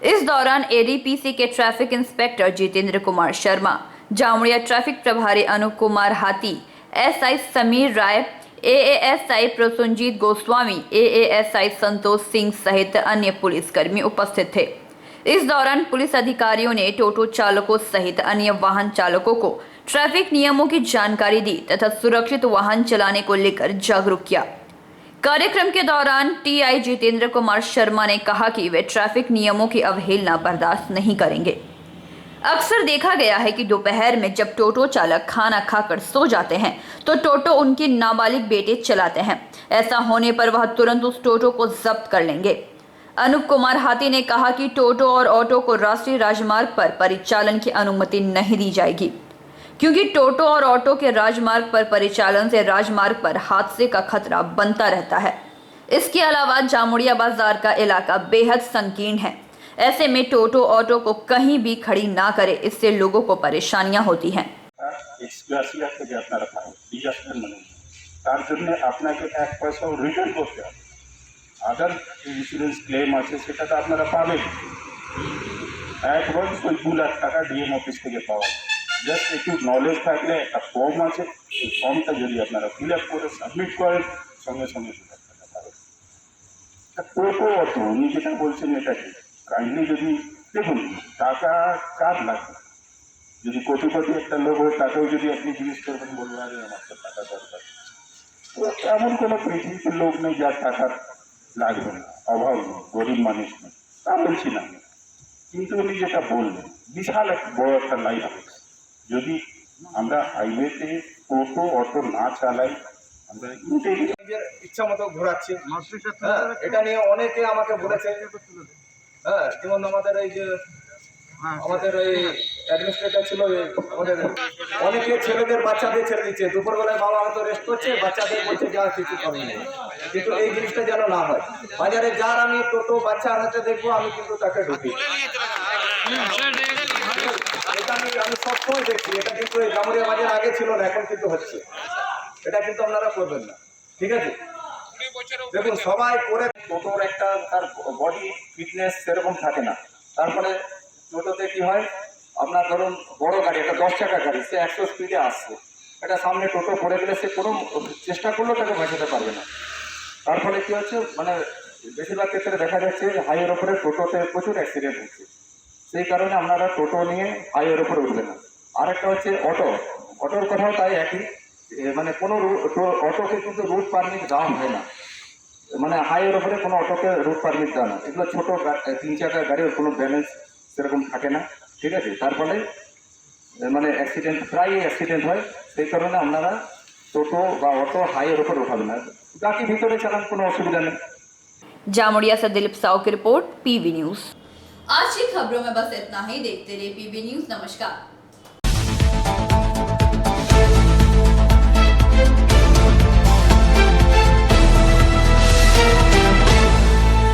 इस दौरान एडीपीसी के traffic inspector Jitendra Kumar Sharma, Jamuria traffic प्रभारी अनूप कुमार हाथी, एसआई समीर राय, एएएसआई प्रसुनजीत गोस्वामी, एएएसआई संतोष सिंह सहित अन्य पुलिसकर्मी उपस्थित थे। इस दौरान पुलिस अधिकारियों ने टोटो चालकों सहित अन्य वाहन चालकों को ट्रैफिक नियमों की जानकारी दी तथा सुरक्षित वाहन चलाने को लेकर जागरूक किया। कार्यक्रम के दौरान टीआई जितेंद्र कुमार शर्मा ने कहा कि वे ट्रैफिक नियमों की अवहेलना बर्दाश्त नहीं करेंगे। अक्सर देखा गया है कि दोपहर में जब टोटो चालक खाना खाकर सो जाते हैं तो टोटो उनके नाबालिग बेटे चलाते हैं। ऐसा होने पर वह तुरंत उस टोटो को जब्त कर लेंगे। अनूप कुमार हाथी ने कहा कि टोटो और ऑटो को राष्ट्रीय राजमार्ग पर परिचालन की अनुमति नहीं दी जाएगी, क्योंकि टोटो और ऑटो के राजमार्ग पर परिचालन से राजमार्ग पर हादसे का खतरा बनता रहता है। इसके अलावा जामुड़िया बाजार का इलाका बेहद संकीर्ण है। ऐसे में टोटो ऑटो को कहीं भी खड़ी ना करे, इससे लोगों को परेशानियां होती हैं। তার জন্য আপনাকে 1 পয়সাও রিটার্ন করতে হবে। আদার ইন্স্যুরেন্স ক্লেম আছে সেটা তো আপনারা পাবেন। অ্যাডভান্স ওই 2 লাখ টাকা ডিএম অফিস থেকে পাওয়া যায়। জাস্ট একটু নলেজ থাকলে একটা ফর্ম আছে, এই ফর্মটা যদি আপনারা ফিল আপ করে সাবমিট করেন সঙ্গে সঙ্গে 2 লাখ টাকা পাবেন। টোটো অটো উনি যেটা বলছেন এটা কি কাইন্ডলি যদি দেখুন টাকা কার লাগবে, যদি কোটি কোটি একটা লোক হয় তাকেও যদি আপনি জিজ্ঞেস করবেন বলবেন আরে আমার তো টাকা দরকার। তো এমন কোনো পৃথিবীতে লোক নেই যার টাকা লাগবে না, অভাব নেই, গরিব মানুষ নেই, তা বলছি না। কিন্তু উনি যেটা বললেন বিশাল এক বড় একটা লাইন হবে, যদি আমরা হাইওয়েতে টোটো অটো না চালাই আমরা নিজের ইচ্ছা মতো ঘোরাচ্ছে। এটা নিয়ে অনেকে আমাকে বলেছে, যেমন আমাদের এই যে আমাদের এই অ্যাডমিনিস্ট্রেটর ছিল, আমাদের অনেকে ছেলেদের বাচ্চাদের ছেড়ে দিচ্ছে, দুপুরবেলায় বাবা হয়তো রেস্ট করছে, বাচ্চাদের বলছে যা কিছু করেন। কিন্তু এই জিনিসটা যেন না হয়। বাজারে যার আমি টোটো বাচ্চা হাতে দেখবো আমি কিন্তু তাকে ঢুকি। এটা আমি সবসময় দেখছি, এটা কিন্তু এই জামুরিয়া বাজার আগে ছিল না, এখন কিন্তু হচ্ছে। এটা কিন্তু আপনারা করবেন না, ঠিক আছে? দেখুন সবাই করে টোটোর একটা তার বডি ফিটনেস সেরকম থাকে না। তারপরে টোটোতে কি হয়, আপনার ধরুন বড় গাড়ি, একটা 10 চাকা গাড়ি, সে 100 স্পিডে আসছে, এটা সামনে টোটো পড়ে গেলে সে কোনো চেষ্টা করলেও তাকে বাঁচাতে পারবে না। তার ফলে কি হচ্ছে, মানে বেশিরভাগ ক্ষেত্রে দেখা যাচ্ছে হাইওয়ের ওপরে টোটোতে প্রচুর অ্যাক্সিডেন্ট হচ্ছে। সেই কারণে আপনারা টোটো নিয়ে হাইওয়ের ওপরে উঠবেন না। আর একটা হচ্ছে অটো, অটোর কথাও তাই একই, মানে কোনো অটোকে কিন্তু রুট পারমিট দেওয়া হয় না, মানে হাইওয়ের ওপরে কোনো অটোকে রুট পারমিট দেওয়া না। এগুলো ছোটো 3 চাকার গাড়ির কোনো ব্যালেন্স সেরকম থাকে না, ঠিক আছে? তার ফলে মানে অ্যাক্সিডেন্ট, প্রায় অ্যাক্সিডেন্ট হয়। সেই কারণে আপনারা টোটো বা অটো হাইওয়ের ওপর উঠাবেন না, বাকি ভিতরে চালান, কোনো অসুবিধা নেই। जामुड़िया से दिलीप साहू की रिपोर्ट, पीवी न्यूज। आज की खबरों में बस इतना ही। देखते रहिए पीबी न्यूज। नमस्कार।